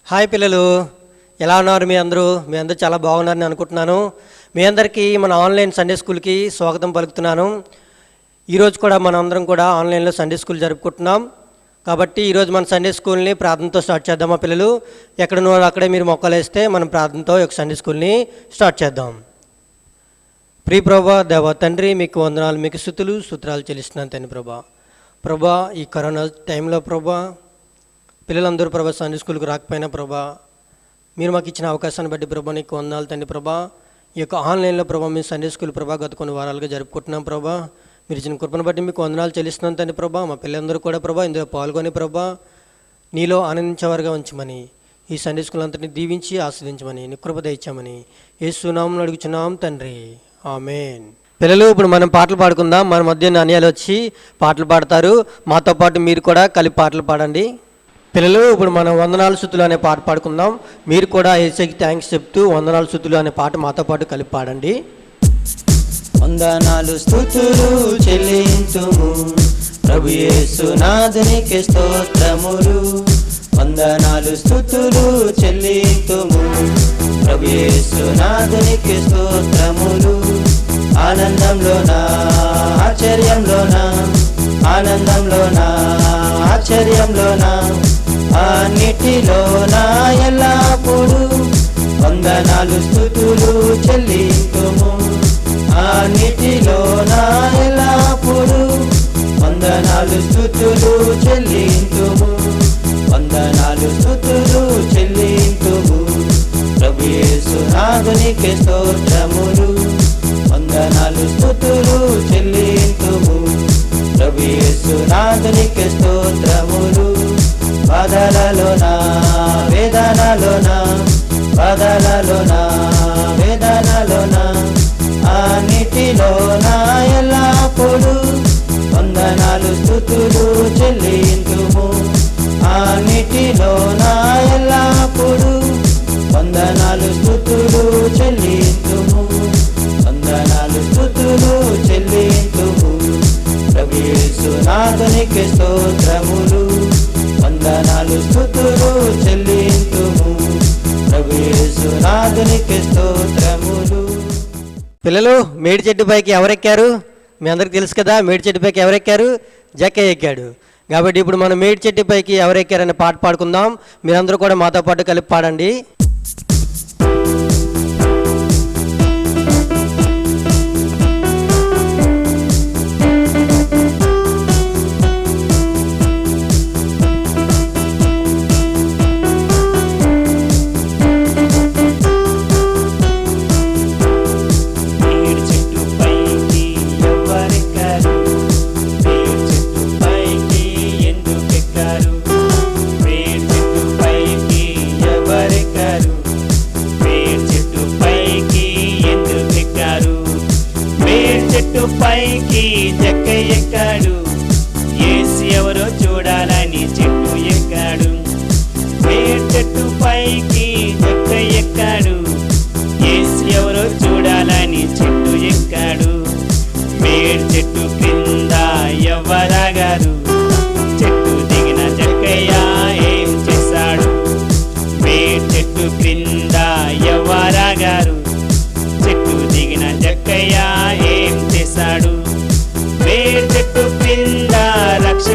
Hi పిల్లలు, ఎలా ఉన్నారు? మీ అందరూ చాలా బాగున్నారని అనుకుంటున్నాను. మీ అందరికీ మన ఆన్లైన్ సండే స్కూల్కి స్వాగతం పలుకుతున్నాను. ఈరోజు కూడా మనం అందరం కూడా ఆన్లైన్లో సండే స్కూల్ జరుపుకుంటున్నాం. కాబట్టి ఈరోజు మన సండే స్కూల్ని ప్రార్థనతో స్టార్ట్ చేద్దామా పిల్లలు? ఎక్కడున్నారో అక్కడే మీరు మొక్కలు వేస్తే మనం ప్రార్థనతో ఒక సండే స్కూల్ని స్టార్ట్ చేద్దాం. ప్రియ ప్రభా, దేవ తండ్రి, మీకు వందనాలు, మీకు స్తుతులు చెల్లిస్తున్నాను తండ్రి. ప్రభా ఈ కరోనా టైంలో ప్రభా పిల్లలందరూ ప్రభా సండే స్కూల్కి రాకపోయినా ప్రభా మీరు మాకు ఇచ్చిన అవకాశాన్ని బట్టి ప్రభా నీకు వందనాలు తండ్రి. ప్రభా ఈ యొక్క ఆన్లైన్లో ప్రభా మేము సండే స్కూల్ ప్రభా గత కొన్ని వారాలుగా జరుపుకుంటున్నాం. ప్రభా మీరు ఇచ్చిన కృపను బట్టి మీకు వందనాలు చెల్లిస్తున్నాను తండ్రి. ప్రభా మా పిల్లలందరూ కూడా ప్రభా ఇందులో పాల్గొని ప్రభా నీలో ఆనందించేవారుగా ఉంచమని, ఈ సండే స్కూల్ అంతటిని దీవించి ఆస్వాదించమని నీ కృప దయచేయమని యేసు నామములో అడుగుచున్నాం తండ్రి, ఆమేన్. పిల్లలు, ఇప్పుడు మనం పాటలు పాడుకుందాం. మన మధ్య నాణ్యాలు వచ్చి పాటలు పాడతారు. మాతో పాటు మీరు కూడా కలిపి పాటలు పాడండి. పిల్లలు, ఇప్పుడు మనం వందనాలు స్తుతులు అనే పాట పాడుకుందాం. మీరు కూడా యేసుకి థ్యాంక్స్ చెప్తూ వందనాలు స్తుతులు అనే పాట మాతో పాటు కలిపి పాడండి. వందనాలు స్తుతులు చెల్లింతుము ప్రభు యేసు నాథునికి స్తోత్రములు. వందనాలు స్తుతులు చెల్లింతుము ప్రభు యేసు నాథునికి స్తోత్రములు. ఆనందంలోనా ఆశ్చర్యంలోనా, ఆనందంలోనా ఆశ్చర్యంలోనా, అన్నిటిలోనా ఎల్లప్పుడూ వందనాలు స్తుతులు చెల్లింతుము. అన్నిటిలోనా ఎల్లప్పుడూ వందనాలు స్తుతులు చెల్లింతుము. వందనాలు స్తుతులు చెల్లింతుము ప్రభు యేసు నాథునికి స్తోత్రములు. వందనాలు స్తుతులు చెల్లింతుము ప్రభు యేసు నాథునికి స్తోత్రములు. బాధలలోనా వేదనలోనా, బాధలలోనా వేదనలోనా, అన్నిటిలోనా ఎల్లప్పుడూ వందనాలు స్తుతులు చెల్లింతుము. అన్నిటిలోనా ఎల్లప్పుడూ వందనాలు స్తుతులు చెల్లింతుము. వందనాలు స్తుతులు చెల్లింతుము ప్రభు యేసు నాథునికి స్తోత్రములు. వందనాలు స్తుతులు చెల్లింతుము ప్రభు యేసు నాథునికి స్తోత్రములు. పిల్లలు, మేడి చెట్టు పైకి ఎవరెక్కారు? మీ అందరికి తెలుసు కదా, మేడి చెట్టు పైకి ఎవరెక్కారు? జక్కయ్య ఎక్కాడు. కాబట్టి ఇప్పుడు మనం మేడి చెట్టు పైకి ఎవరెక్కారనే పాట పాడుకుందాం. మీరందరూ కూడా మాతో పాటు కలిపి పాడండి. పైకి జక్కయ్య ఎక్కాడు, యేసు ఎవరో చూడాలని చెట్టు ఎక్కాడు. మేడి చెట్టు పైకి జక్కయ్య ఎక్కాడు, యేసు ఎవరో చూడాలని చెట్టు ఎక్కాడు. మేడి చెట్టు క్రింద ఎవరాగారు, చెట్టు దిగిన జక్కయ్య ఏం చేశాడు? మేడి చెట్టు క్రింద ఎవరాగారు, చెట్టు దిగిన జక్కయ్య ఏం చేశాడు? మేడి చెట్టు క్రింద రక్ష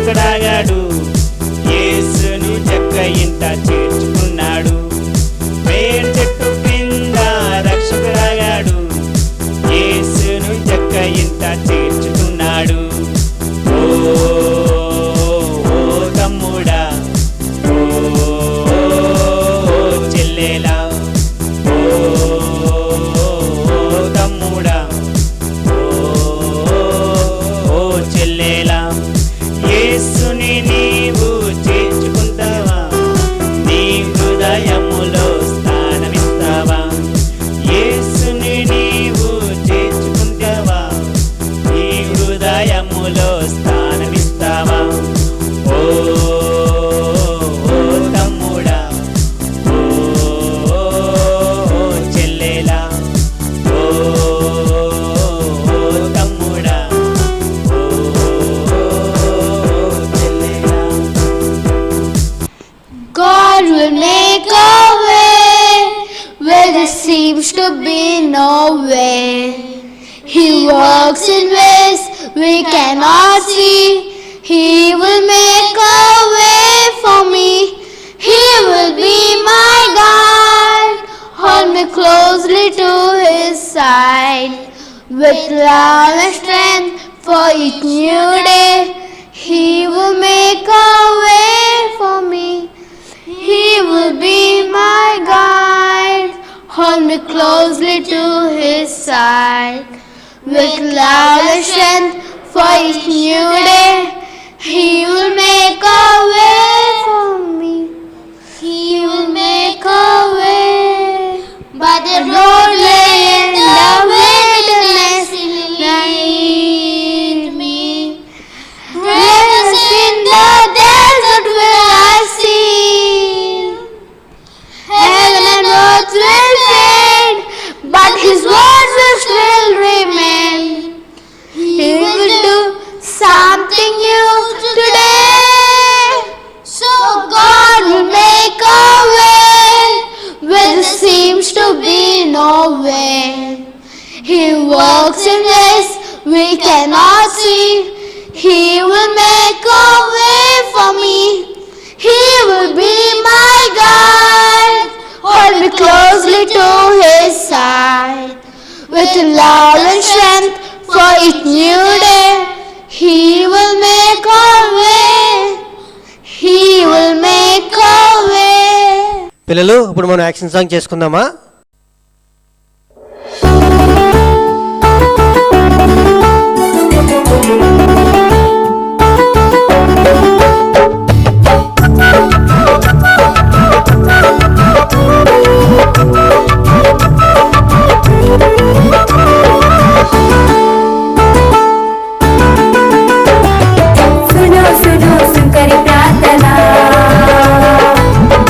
to be nowhere. He works in ways we cannot see. He will make a way for me. He will be my guide. Hold me closely to His side. With love and strength for each new day, He will make a way for me. He will be my guide. Hold me closely to His side. With love and strength for each new day, He will make a way for me. He will make a way. But the road lay in the wilderness, lead me. Rivers in the desert will I see. Heaven and earth will fade, but His words will still remain. He will do something new today. So God will make a way where there seems to be no way. He works in ways we cannot see. He will make a way for me. He will be my guide. Hold me closely to His side. With love and strength for each new day, He will make a way. He will make a way. పిల్లలు ఇప్పుడు మనం action song చేసుకుందామా? सुनो सुनो सुनकरी प्रार्थना,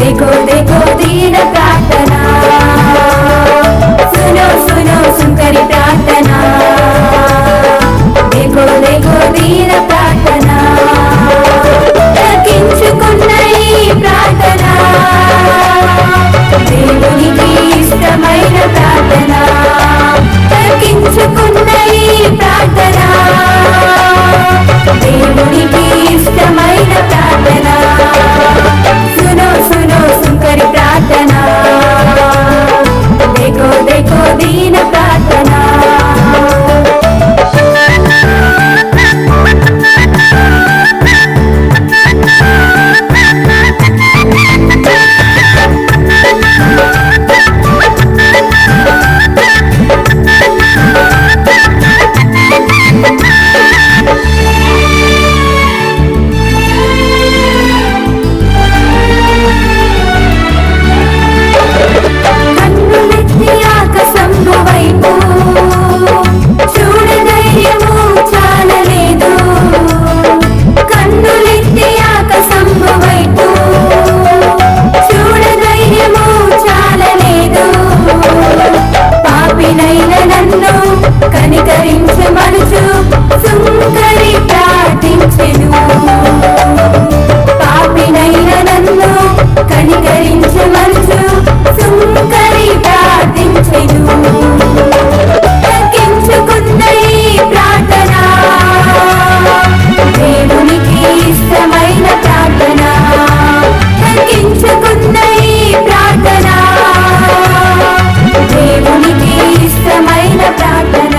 देखो देखो दीन प्रार्थना। सुनो सुनो सुनकरी प्रार्थना, देखो देखो दीन प्रार्थना। తగ్గించుకున్న ఈ ప్రార్థన దేవునికి ఇష్టమైన ప్రార్థన. తగ్గించుకున్న ఈ ప్రార్థన దేవునికి ఇష్టమైన ప్రార్థన. सुनो सुनो सुनकरी प्रार्थना, देखो देखो दीन प्रार्थना। కన్నులెత్తి ఆకాశంబు వైపు చూడ ధైర్యము చాలలేదు. కన్నులెత్తి ఆకాశంబు వైపు చూడ ధైర్యము చాలలేదు. పాపినైన నన్ను కనికరించమనుచు సుంకరి ప్రార్థించెను. పాపినైన నన్ను కనికరించమనుచు సుంకరి ప్రార్థించెను. తగ్గించుకున్న ఈ ప్రార్థన దేవునికి ఇష్టమైన ప్రార్థన. తగ్గించుకున్న ఈ ప్రార్థన దేవునికి ఇష్టమైన ప్రార్థన.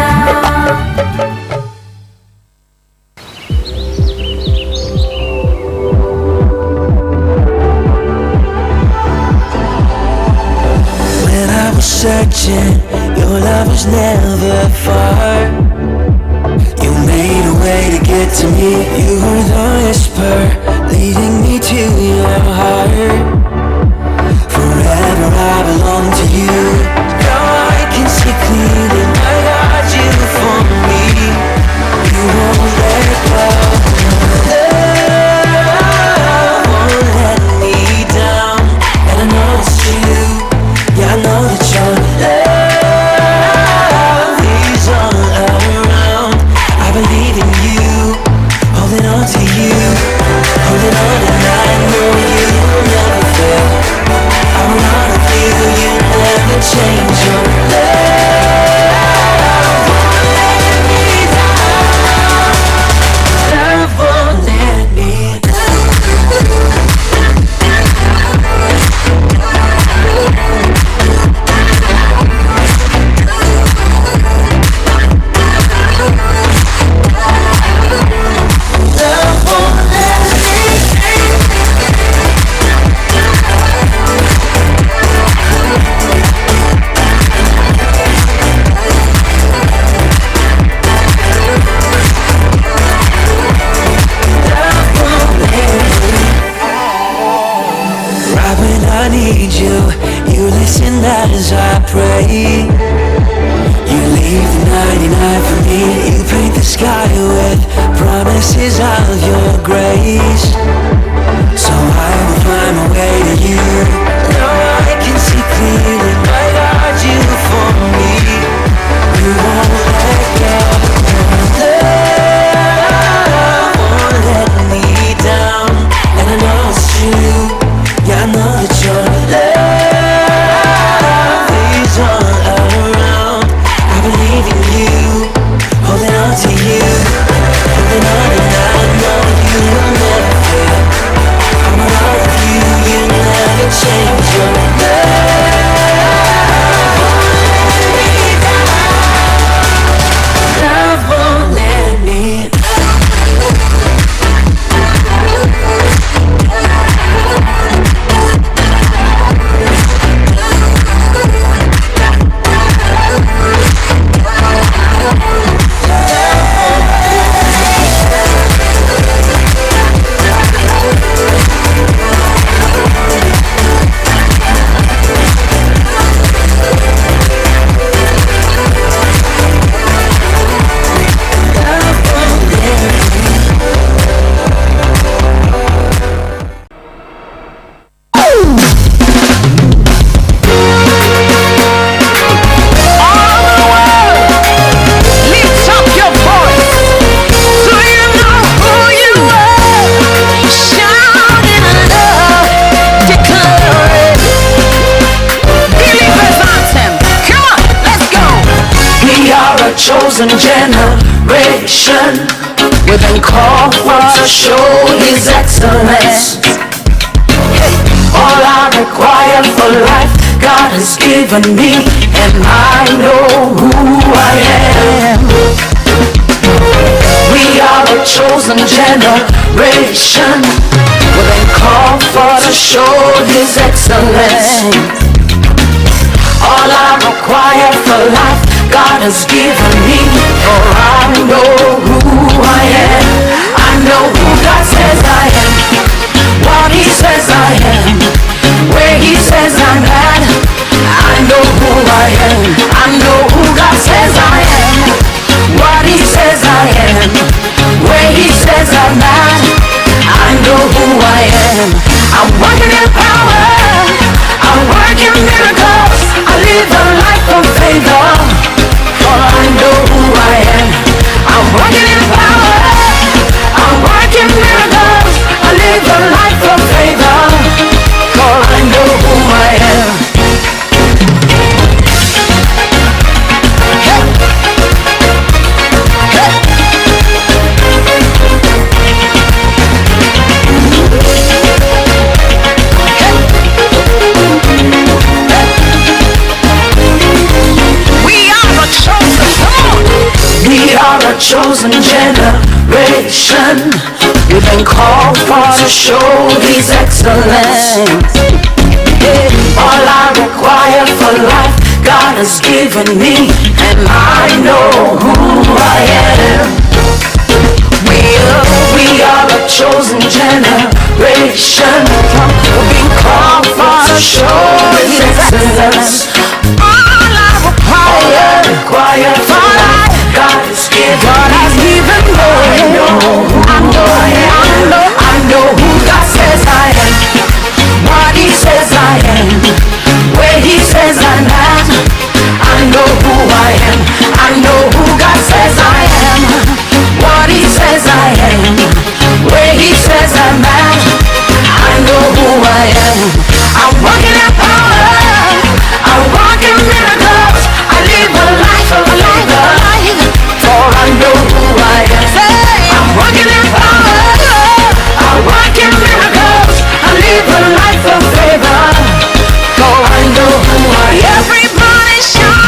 When I was searching, your love was never far. You made a way to get to me. You were the whisper leading me to your heart. Forever I belong to you. Now I can see clearly, my God, you for me. You won't let go. Love won't let me down. And I know it's true. Yeah, I know that your love is all around. I believe in you, holding on to you, holding on to sky with promises of your grace. So I will find my way to you. Now I can see clearly, my God, you for me. You won't let go. Love won't let me down. And I know it's true. Yeah, I know that your love is all around. I believe in you, holding on to you, holding on, and I know you will never fail. I'm in love with you, you never change your love won't let me chosen generation. We've been called for to show His excellence. All I require for life, God has given me, and I know who I am. We are a chosen generation. We've been called for to show His excellence. All I require for life, God has given me, for I know who I am. I know who God says I am, what He says I am, where He says I'm at. I know who I am. I know who God says I am, what He says I am, where He says I'm at. I know who I am. I'm working in power, I'm working miracles. I live a life of favor, for I know who I am. I'm working in power, I'm working miracles. I live a life of favor, for I know who I am. Hey. Hey. We are a chosen generation. We've been called for to show His excellence. All I require for life, God has given me, and I know who I am. We are a chosen generation. We've been called for to show His excellence. All I require for life, God has given me. I know who God says I am, what He says I am, where He says I'm at. I know who I am. I know who God says I am, what He says I am, where He says I'm at. I know who I am. I'm walking in power, I'm walking miracles. I live a life of labor, for I know who I am. I'm walking in power, I'm walking miracles. I live a life of favor, for I know who I am. Everybody shout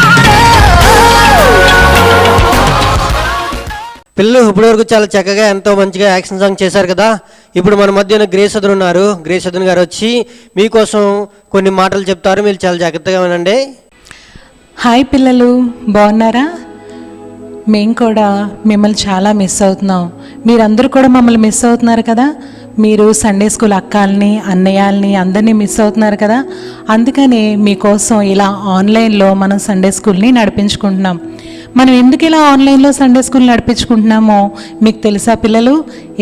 పిల్లలు ఇప్పటివరకు చాలా చక్కగా ఎంతో మంచిగా action song చేశారు కదా. ఇప్పుడు మన మధ్యన గ్రేస్ అదును ఉన్నారు. గ్రేస్ అదును గారు వచ్చి మీకోసం కొన్ని మాటలు చెప్తారు. మీరు చాలా జాగ్రత్తగా వినండి. హాయ్ పిల్లలు, బాగున్నారా? మేము కూడా మిమ్మల్ని చాలా మిస్ అవుతున్నాం. మీరందరూ కూడా మమ్మల్ని మిస్ అవుతున్నారు కదా. మీరు సండే స్కూల్ అక్కాలని, అన్నయ్యాలని అందరినీ మిస్ అవుతున్నారు కదా. అందుకనే మీకోసం ఇలా ఆన్లైన్లో మనం సండే స్కూల్ని నడిపించుకుంటున్నాం. మనం ఎందుకు ఇలా ఆన్లైన్లో సండే స్కూల్ నడిపించుకుంటున్నామో మీకు తెలుసా పిల్లలు?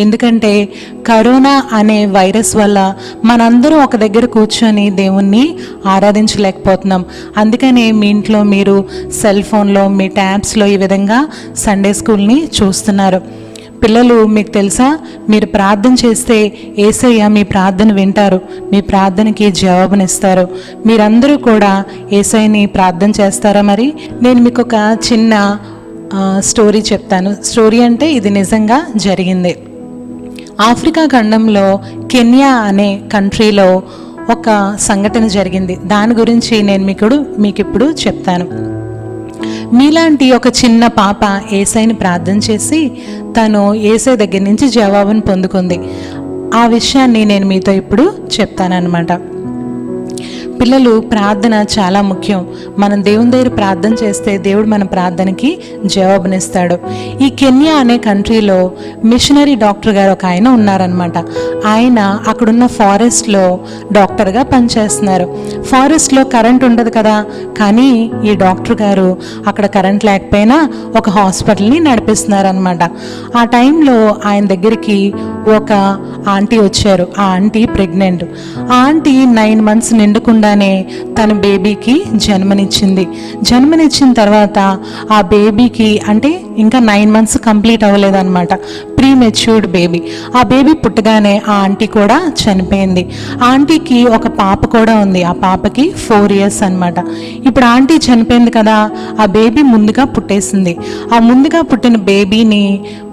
ఎందుకంటే కరోనా అనే వైరస్ వల్ల మనందరం ఒక దగ్గర కూర్చొని దేవుణ్ణి ఆరాధించలేకపోతున్నాం. అందుకనే మీ ఇంట్లో మీరు సెల్ ఫోన్లో మీ ట్యాబ్స్లో ఈ విధంగా సండే స్కూల్ని చూస్తున్నారు. పిల్లలు, మీకు తెలుసా, మీరు ప్రార్థన చేస్తే యేసయ్య మీ ప్రార్థన వింటారు, మీ ప్రార్థనకి జవాబునిస్తారు. మీరందరూ కూడా యేసయ్యని ప్రార్థన చేస్తారా? మరి నేను మీకు ఒక చిన్న స్టోరీ చెప్తాను. స్టోరీ అంటే ఇది నిజంగా జరిగింది. ఆఫ్రికా ఖండంలో కెన్యా అనే కంట్రీలో ఒక సంఘటన జరిగింది. దాని గురించి నేను మీకు ఇప్పుడు చెప్తాను. మీలాంటి ఒక చిన్న పాప యేసయ్యని ప్రార్థన చేసి తను యేసయ్య దగ్గర నుంచి జవాబును పొందుకుంది. ఆ విషయాన్ని నేను మీతో ఇప్పుడు చెప్తానన్నమాట. పిల్లలు, ప్రార్థన చాలా ముఖ్యం. మనం దేవుని దగ్గర ప్రార్థన చేస్తే దేవుడు మన ప్రార్థనకి జవాబునిస్తాడు. ఈ కెన్యా అనే కంట్రీలో మిషనరీ డాక్టర్ గారు ఒక ఆయన ఉన్నారనమాట. ఆయన అక్కడున్న ఫారెస్ట్లో డాక్టర్గా పనిచేస్తున్నారు. ఫారెస్ట్లో కరెంట్ ఉండదు కదా, కానీ ఈ డాక్టర్ గారు అక్కడ కరెంట్ లేకపోయినా ఒక హాస్పిటల్ని నడిపిస్తున్నారనమాట. ఆ టైంలో ఆయన దగ్గరికి ఒక ఆంటీ వచ్చారు. ఆ ఆంటీ ప్రెగ్నెంట్. ఆ ఆంటీ 9 months నిండుకుండానే తన బేబీకి జన్మనిచ్చింది. జన్మనిచ్చిన తర్వాత ఆ బేబీకి అంటే ఇంకా 9 months కంప్లీట్ అవ్వలేదన్నమాట. Premature baby. ఆ బేబీ పుట్టగానే ఆ ఆంటీ కూడా చనిపోయింది. ఆ ఆంటీకి ఒక పాప కూడా ఉంది. ఆ పాపకి 4 years అన్నమాట. ఇప్పుడు ఆంటీ చనిపోయింది కదా, ఆ బేబీ ముందుగా పుట్టేసింది. ఆ ముందుగా పుట్టిన బేబీని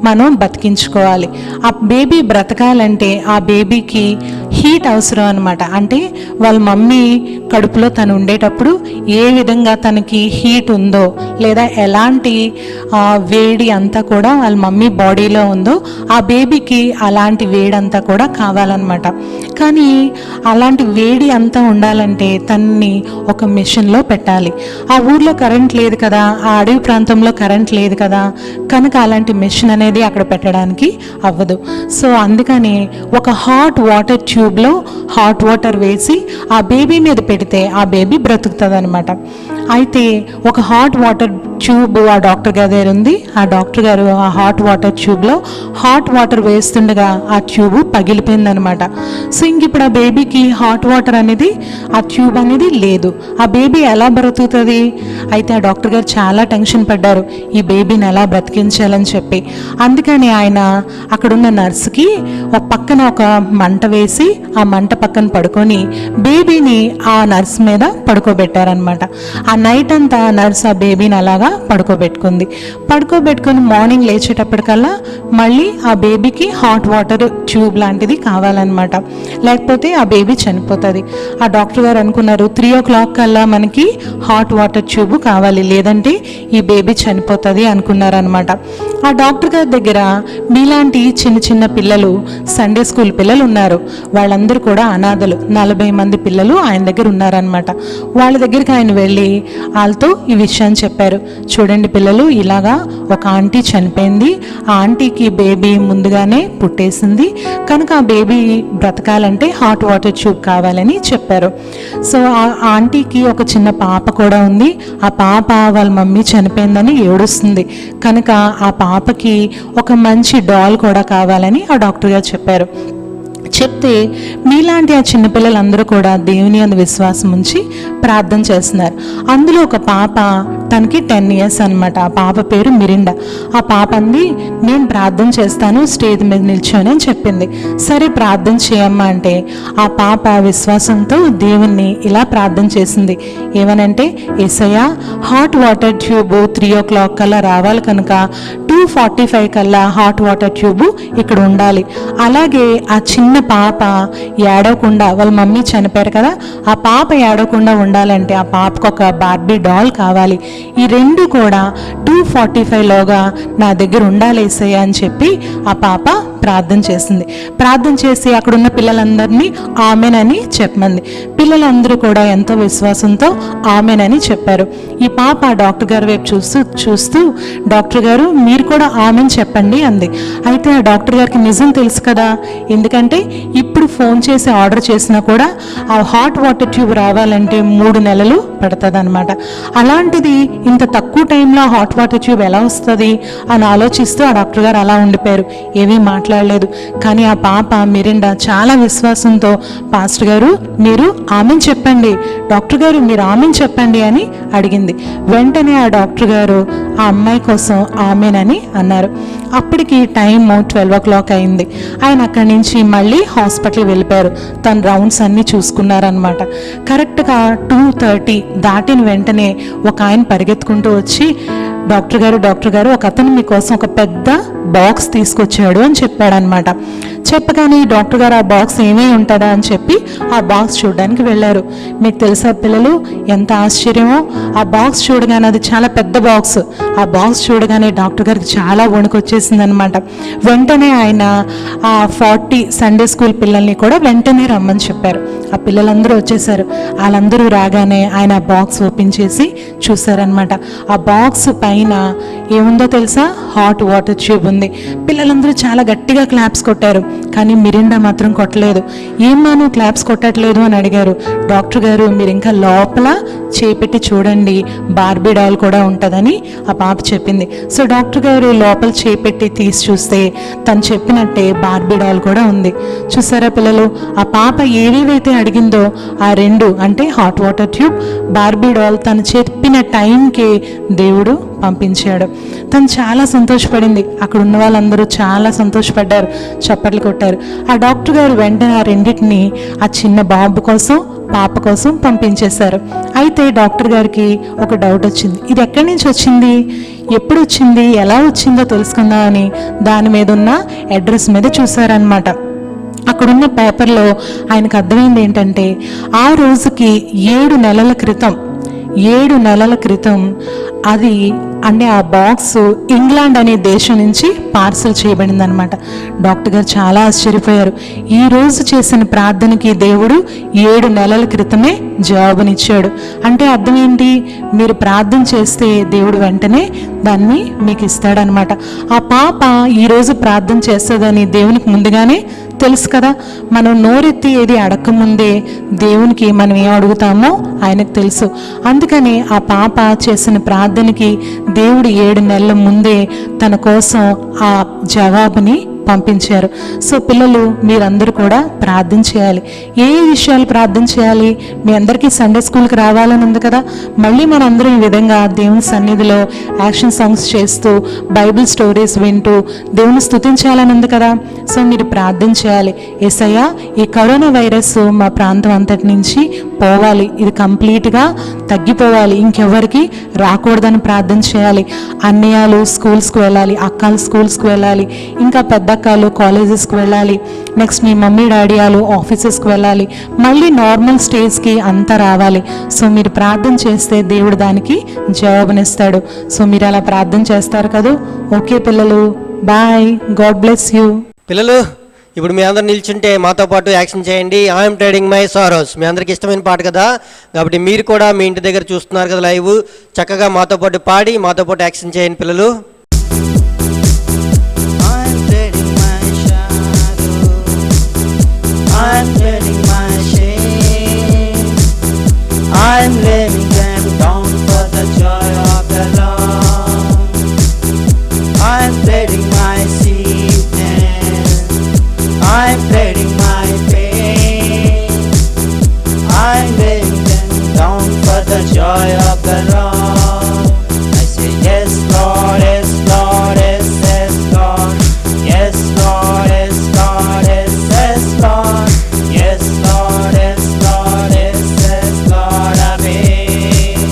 మనం బతికించుకోవాలి. ఆ బేబీ బ్రతకాలంటే ఆ బేబీకి హీట్ అవసరం అనమాట. అంటే వాళ్ళ మమ్మీ కడుపులో తను ఉండేటప్పుడు ఏ విధంగా తనకి హీట్ ఉందో లేదా ఎలాంటి వేడి అంతా కూడా వాళ్ళ మమ్మీ బాడీలో ఉందో ఆ బేబీకి అలాంటి వేడి అంతా కూడా కావాలన్నమాట. కానీ అలాంటి వేడి అంతా ఉండాలంటే తనని ఒక మిషన్లో పెట్టాలి. ఆ ఊర్లో కరెంట్ లేదు కదా, ఆ అడవి ప్రాంతంలో కరెంట్ లేదు కదా, కనుక అలాంటి మిషన్ అనేది అక్కడ పెట్టడానికి అవ్వదు. సో అందుకని ఒక హాట్ వాటర్ ట్యూబ్లో హాట్ వాటర్ వేసి ఆ బేబీ మీద పెడితే ఆ బేబీ బ్రతుకుతుంది అనమాట. అయితే ఒక హాట్ వాటర్ ట్యూబ్ ఆ డాక్టర్ గారి దగ్గర ఉంది. ఆ డాక్టర్ గారు ఆ హాట్ వాటర్ ట్యూబ్లో హాట్ వాటర్ వేస్తుండగా ఆ ట్యూబ్ పగిలిపోయిందనమాట. సో ఇంక ఇప్పుడు ఆ బేబీకి హాట్ వాటర్ అనేది ఆ ట్యూబ్ అనేది లేదు. ఆ బేబీ ఎలా బ్రతుకుతుంది? అయితే ఆ డాక్టర్ గారు చాలా టెన్షన్ పడ్డారు ఈ బేబీని ఎలా బ్రతికించాలని చెప్పి. అందుకని ఆయన అక్కడున్న నర్సుకి ఒక పక్కన ఒక మంట వేసి ఆ మంట పక్కన పడుకొని బేబీని ఆ నర్స్ మీద పడుకోబెట్టారనమాట. ఆ నైట్ అంతా నర్స్ ఆ బేబీని అలాగా పడుకోబెట్టుకొని మార్నింగ్ లేచేటప్పటికల్లా మళ్ళీ ఆ బేబీకి హాట్ వాటర్ ట్యూబ్ లాంటిది కావాలన్నమాట, లేకపోతే ఆ బేబీ చనిపోతుంది. ఆ డాక్టర్ గారు అనుకున్నారు 3 o'clock కల్లా మనకి హాట్ వాటర్ ట్యూబ్ కావాలి, లేదంటే ఈ బేబీ చనిపోతుంది అనుకున్నారనమాట. ఆ డాక్టర్ గారి దగ్గర మీలాంటి చిన్న చిన్న పిల్లలు, సండే స్కూల్ పిల్లలు ఉన్నారు. వాళ్ళందరూ కూడా అనాథలు. 40 మంది పిల్లలు ఆయన దగ్గర ఉన్నారనమాట. వాళ్ళ దగ్గరికి ఆయన వెళ్ళి వాళ్ళతో ఈ విషయాన్ని చెప్పారు. చూడండి పిల్లలు, ఇలాగా ఒక ఆంటీ చనిపోయింది. ఆ ఆంటీకి బేబీ ముందుగానే పుట్టేసింది, కనుక ఆ బేబీ బ్రతకాలంటే హాట్ వాటర్ ట్యూబ్ కావాలని చెప్పారు. సో ఆ ఆంటీకి ఒక చిన్న పాప కూడా ఉంది. ఆ పాప వాళ్ళ మమ్మీ చనిపోయిందని ఏడుస్తుంది, కనుక ఆ పాపకి ఒక మంచి డాల్ కూడా కావాలని ఆ డాక్టర్ గారు చెప్పారు. చెప్తే మీలాంటి ఆ చిన్నపిల్లలందరూ కూడా దేవుని యందు విశ్వాసం ఉంచి ప్రార్థన చేస్తున్నారు. అందులో ఒక పాప, తనకి 10 years అనమాట. ఆ పాప పేరు మిరిండా. ఆ పాప అంది, నేను ప్రార్థన చేస్తాను స్టేజ్ మీద నిల్చొని అని చెప్పింది. సరే ప్రార్థన చేయమ్మా అంటే ఆ పాప విశ్వాసంతో దేవుణ్ణి ఇలా ప్రార్థన చేసింది. ఏమనంటే, యేసయ్యా హాట్ వాటర్ ట్యూబ్ 3 o'clock కల్లా రావాలి, కనుక 2:45 కల్లా హాట్ వాటర్ ట్యూబ్ ఇక్కడ ఉండాలి. అలాగే ఆ చిన్న పాప ఏడవకుండా, వాళ్ళ మమ్మీ చనిపోయారు కదా, ఆ పాప ఏడవకుండా ఉండాలంటే ఆ పాపకు ఒక బార్బీ డాల్ కావాలి. ఈ 2 కూడా 2:45లోగా నా దగ్గర ఉండాలి యేసయ్యా అని చెప్పి ఆ పాప ప్రార్థన చేసింది. ప్రార్థన చేసి అక్కడున్న పిల్లలందరినీ ఆమెన్ అని చెప్పమంది. పిల్లలందరూ కూడా ఎంతో విశ్వాసంతో ఆమెన్ అని చెప్పారు. ఈ పాప డాక్టర్ గారి వైపు చూస్తూ డాక్టర్ గారు మీరు కూడా ఆమెన్ చెప్పండి అంది. అయితే ఆ డాక్టర్ గారికి నిజం తెలుసు కదా, ఎందుకంటే ఇప్పుడు ఫోన్ చేసి ఆర్డర్ చేసినా కూడా ఆ హాట్ వాటర్ ట్యూబ్ రావాలంటే 3 నెలలు భయపడుతుంది అనమాట. అలాంటిది ఇంత తక్కువ టైంలో హాట్ వాటర్ ట్యూబ్ ఎలా వస్తుంది అని ఆలోచిస్తూ ఆ డాక్టర్ గారు అలా ఉండిపోయారు, ఏమీ మాట్లాడలేదు. కానీ ఆ పాప మిరిండా చాలా విశ్వాసంతో, పాస్టర్ గారు మీరు ఆమెన్ చెప్పండి, డాక్టర్ గారు మీరు ఆమెన్ చెప్పండి అని అడిగింది. వెంటనే ఆ డాక్టర్ గారు ఆ అమ్మాయి కోసం ఆమెన్ అని అన్నారు. అప్పటికి టైం 12 o'clock అయింది. ఆయన అక్కడి నుంచి మళ్ళీ హాస్పిటల్ వెళ్ళిపోయారు. తన రౌండ్స్ అన్నీ చూసుకున్నారనమాట. కరెక్ట్గా 2:30 దాటిన వెంటనే ఒక ఆయన పరిగెత్తుకుంటూ వచ్చి, డాక్టర్ గారు ఒక అతను మీకోసం ఒక పెద్ద బాక్స్ తీసుకొచ్చాడు అని చెప్పాడనమాట. చెప్పగానే డాక్టర్ గారు ఆ బాక్స్ ఏమీ ఉంటుందా అని చెప్పి ఆ బాక్స్ చూడడానికి వెళ్ళారు. మీకు తెలుసా పిల్లలు, ఎంత ఆశ్చర్యమో, ఆ బాక్స్ చూడగానే అది చాలా పెద్ద బాక్స్. ఆ బాక్స్ చూడగానే డాక్టర్ గారికి చాలా వణుకు వచ్చేసింది అనమాట. వెంటనే ఆయన ఆ 40 సండే స్కూల్ పిల్లల్ని కూడా వెంటనే రమ్మని చెప్పారు. ఆ పిల్లలందరూ వచ్చేసారు. వాళ్ళందరూ రాగానే ఆయన ఆ బాక్స్ ఓపెన్ చేసి చూసారనమాట. ఆ బాక్స్ పైన ఏముందో తెలుసా, హాట్ వాటర్ ట్యూబ్ ఉంది. పిల్లలందరూ చాలా గట్టిగా క్లాప్స్ కొట్టారు, కానీ మిరిండా మాత్రం కొట్టలేదు. ఏమ్మా నువ్వు క్లాప్స్ కొట్టట్లేదు అని అడిగారు. డాక్టర్ గారు మీరు ఇంకా లోపల చేపెట్టి చూడండి, బార్బీ డాల్ కూడా ఉంటుందని ఆ పాప చెప్పింది. సో డాక్టర్ గారు లోపల చేపెట్టి తీసి చూస్తే తను చెప్పినట్టే బార్బీ డాల్ కూడా ఉంది. చూసారా పిల్లలు, ఆ పాప ఏవేవైతే అడిగిందో ఆ రెండు, అంటే hot water tube, Barbie doll, తను చెప్పిన టైంకి దేవుడు పంపించాడు. తను చాలా సంతోషపడింది. అక్కడ ఉన్న వాళ్ళందరూ చాలా సంతోషపడ్డారు, చప్పట్లు కొట్టారు. ఆ డాక్టర్ గారు వెంటనే ఆ రెండింటిని ఆ చిన్న బాబు కోసం, పాప కోసం పంపించేశారు. అయితే డాక్టర్ గారికి ఒక డౌట్ వచ్చింది, ఇది ఎక్కడి నుంచి వచ్చింది, ఎప్పుడు వచ్చింది, ఎలా వచ్చిందో తెలుసుకుందామని దాని మీద ఉన్న అడ్రస్ మీద చూసారనమాట. అక్కడున్న పేపర్లో ఆయనకు అర్థమైంది ఏంటంటే, ఆ రోజుకి 7 నెలల క్రితం అది, అంటే ఆ బాక్స్ ఇంగ్లాండ్ అనే దేశం నుంచి పార్సల్ చేయబడింది అనమాట. డాక్టర్ గారు చాలా ఆశ్చర్యపోయారు. ఈ రోజు చేసిన ప్రార్థనకి దేవుడు 7 నెలల క్రితమే జవాబునిచ్చాడు. అంటే అర్థం ఏంటి, మీరు ప్రార్థన చేస్తే దేవుడు వెంటనే దాన్ని మీకు ఇస్తాడనమాట. ఆ పాప ఈరోజు ప్రార్థన చేస్తుందని దేవునికి ముందుగానే తెలుసు కదా. మనం నోరెత్తి ఏది అడగకముందే దేవునికి మనం ఏం అడుగుతామో ఆయనకు తెలుసు. అందుకని ఆ పాప చేసిన ప్రార్థనకి దేవుడు 7 నెలల ముందే తన కోసం ఆ జవాబుని పంపించారు. సో పిల్లలు, మీరందరూ కూడా ప్రార్థన చేయాలి. ఏ విషయాలు ప్రార్థన చేయాలి? మీ అందరికీ సండే స్కూల్కి రావాలని ఉంది కదా. మళ్ళీ మనందరం ఈ విధంగా దేవుని సన్నిధిలో యాక్షన్ సాంగ్స్ చేస్తూ, బైబిల్ స్టోరీస్ వింటూ దేవుని స్తుతించాలని ఉంది కదా. సో మీరు ప్రార్థన చేయాలి, యేసయ్యా ఈ కరోనా వైరస్ మా ప్రాంతం అంతటి నుంచి పోవాలి, ఇది కంప్లీట్గా తగ్గిపోవాలి, ఇంకెవరికి రాకూడదని ప్రార్థన చేయాలి. అన్నయ్యలు స్కూల్స్కి వెళ్ళాలి, అక్కలు స్కూల్స్కి వెళ్ళాలి, ఇంకా పెద్ద అక్కలు కాలేజెస్కి వెళ్ళాలి, నెక్స్ట్ మీ మమ్మీ డాడీ వాళ్ళు ఆఫీసెస్కి వెళ్ళాలి, మళ్ళీ నార్మల్ స్టేజ్కి అంతా రావాలి. సో మీరు ప్రార్థన చేస్తే దేవుడు దానికి జవాబునిస్తాడు. సో మీరు అలా ప్రార్థన చేస్తారు కదా. ఓకే పిల్లలు, బాయ్, గాడ్ బ్లెస్ యూ. పిల్లలు, ఇప్పుడు మీ అందరు నిల్చుంటే మాతో పాటు యాక్షన్ చేయండి. I'm trading my sorrows. మీ అందరికి ఇష్టమైన పాట కదా, కాబట్టి మీరు కూడా మీ ఇంటి దగ్గర చూస్తున్నారు కదా లైవ్, చక్కగా మాతో పాటు పాడి మాతో పాటు యాక్షన్ చేయండి పిల్లలు. I'm letting my shame, I'm letting them down for the joy of the Lord. I'm letting my sickness, I'm letting my pain, I'm letting them down for the joy of the Lord. I say yes Lord, yes Lord, yes, yes Lord, yes Lord, yes Lord, yes, yes Lord. Yes, Lord, yes, Lord, yes, yes, Lord, amen.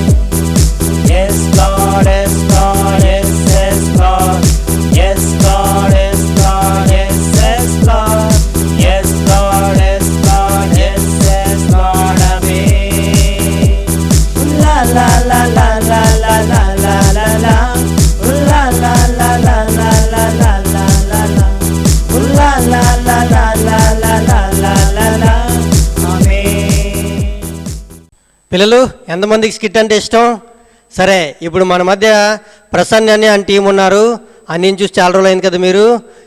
Yes, Lord, yes, Lord, yes, yes, Lord. Yes, Lord, yes, Lord, yes, yes, Lord. Yes, Lord, yes, Lord, yes, yes, Lord, amen. La la la la la la la la la la. La la la la la la la la la la. La la la la la la la la la la. పిల్లలు, ఎంతమందికి skit అంటే ఇష్టం? సరే, ఇప్పుడు మన మధ్య ప్రసన్న అనే అని టీం ఉన్నారు. అన్నీని చూసి చాలా రోజులు అయింది కదా మీరు.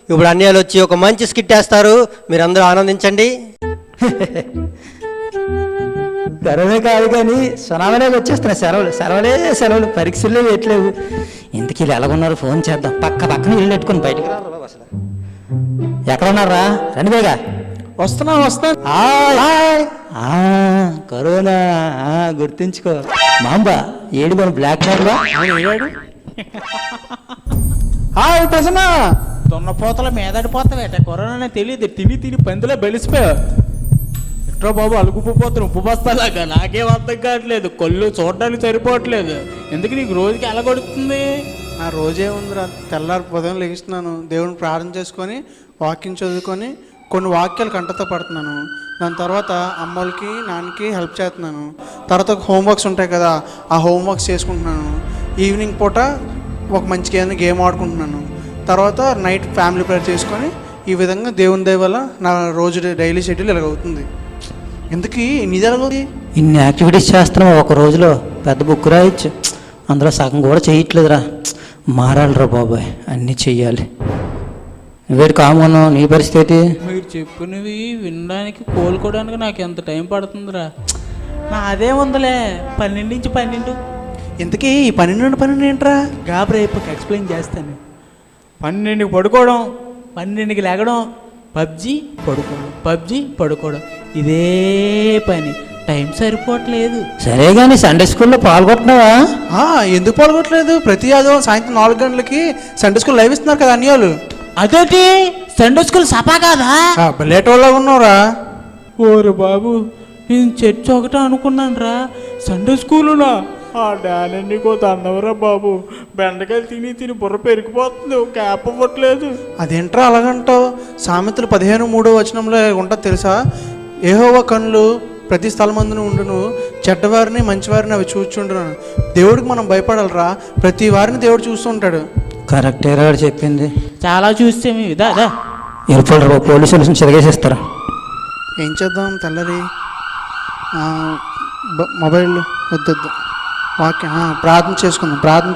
ఇప్పుడు అన్నయ్యలు వచ్చి ఒక మంచి స్కిట్ వేస్తారు, మీరు అందరూ ఆనందించండి. సెలవులే కాదు కానీ సునామనే వచ్చేస్తున్నాయి సెలవులే పరీక్షలే వేయట్లేవు. ఇంతకీ వీళ్ళు ఎలాగున్నారు ఫోన్ చేద్దాం. పక్కన ఇల్లు పెట్టుకుని బయటకు రారు బాబు అసలు. ఎక్కడ ఉన్నారా? రండి బేగా. వస్తున్నా. కరోనా గుర్తుంచుకో. మాంబా ఏడు మన బ్లాక్ మ్యాన్లో ఏడాడు. హాయ్ ప్రసన్న. దున్నపోతల మీదడిపోతావేట, కరోనా తెలియదు. తిని పందిలో బెలిసిపోయావు. ఎట్రా బాబు అలుగుపోతున్నావు ఉప్పు బస్తాలాగా. నాకేం అర్థం కావట్లేదు, కళ్ళు చూడడానికి సరిపోవట్లేదు. ఎందుకు నీకు రోజుకి ఎలా కొడుతుంది? నా రోజే ఉందిరా. తెల్లారి ఉదయం లెగిస్తున్నాను, దేవుని ప్రార్థన చేసుకొని వాక్యం చదువుకొని కొన్ని వాక్యాలు కంటతో పడుతున్నాను. దాని తర్వాత అమ్మలకి నాన్నకి హెల్ప్ చేస్తున్నాను. తర్వాత హోంవర్క్స్ ఉంటాయి కదా, ఆ హోంవర్క్స్ చేసుకుంటున్నాను. ఈవినింగ్ పూట ఒక మంచి ఏదైనా గేమ్ ఆడుకుంటున్నాను. తర్వాత నైట్ ఫ్యామిలీ ప్రేయర్ చేసుకొని ఈ విధంగా దేవుని దయ వల్ల నా రోజు డైలీ షెడ్యూల్ ఇలాగవుతుంది. ఎందుకు ఇన్ని జరగదు? ఇన్ని యాక్టివిటీస్ చేస్తున్నావు ఒక రోజులో. పెద్ద బుక్ రాయొచ్చు, అందులో సగం కూడా చేయట్లేదురా. మారాలిరా బాబాయ్, అన్నీ చెయ్యాలి. వేడి కామను. నీ పరిస్థితి? మీరు చెప్పినవి వినడానికి కోలుకోవడానికి నాకు ఎంత టైం పడుతుందిరా. నా అదే ఉందిలే 12 నుంచి 12. ఇంతకీ ఈ 12 ఏంట్రా? గాబరా ఇప్పుడు ఎక్స్ప్లెయిన్ చేస్తాను. 12కి పడుకోవడం, 12కి లేగడం, పబ్జీ పడుకోవడం, ఇదే పని. టైం సరిపోవట్లేదు. సరే కానీ సండే స్కూల్లో పాల్గొంటున్నావా? ఎందుకు పాల్గొట్టలేదు? ప్రతి ఆదివారం సాయంత్రం 4 గంటలకి సండే స్కూల్ లైవ్ ఇస్తున్నారు కదా అన్ని వాళ్ళు. అదేంటి సండే స్కూల్ సభా కాదా? లేట్ వాళ్ళ ఉన్నావురా. ఓరు బాబు, నేను చర్చ్ ఒకటే అనుకున్నాను రా, సండే స్కూలునా? ఆ డాన్ నీకో తందవరా బాబు. బెండకాయలు తిని బుర్ర పెరిగిపోతుంది, క్యాప్ అవ్వట్లేదు. అదేంట్రా అలాగంటావు? సామెతలు 15:3 ఉంటుంది తెలుసా? యెహోవా కన్నులు ప్రతి స్థలమందును ఉండును, చెడ్డవారిని మంచివారిని అవి చూచుండును. దేవుడికి మనం భయపడాలరా. ప్రతి వారిని దేవుడు చూస్తుంటాడు. కరెక్టే రాడు చెప్పింది. చాలా చూస్తే ఇదా ఎరుపడరు పోలీసులు చెరగేసేస్తారా. ఏం చేద్దాం తెల్లరి? మొబైల్ వద్దు, వాక్యం ప్రార్థన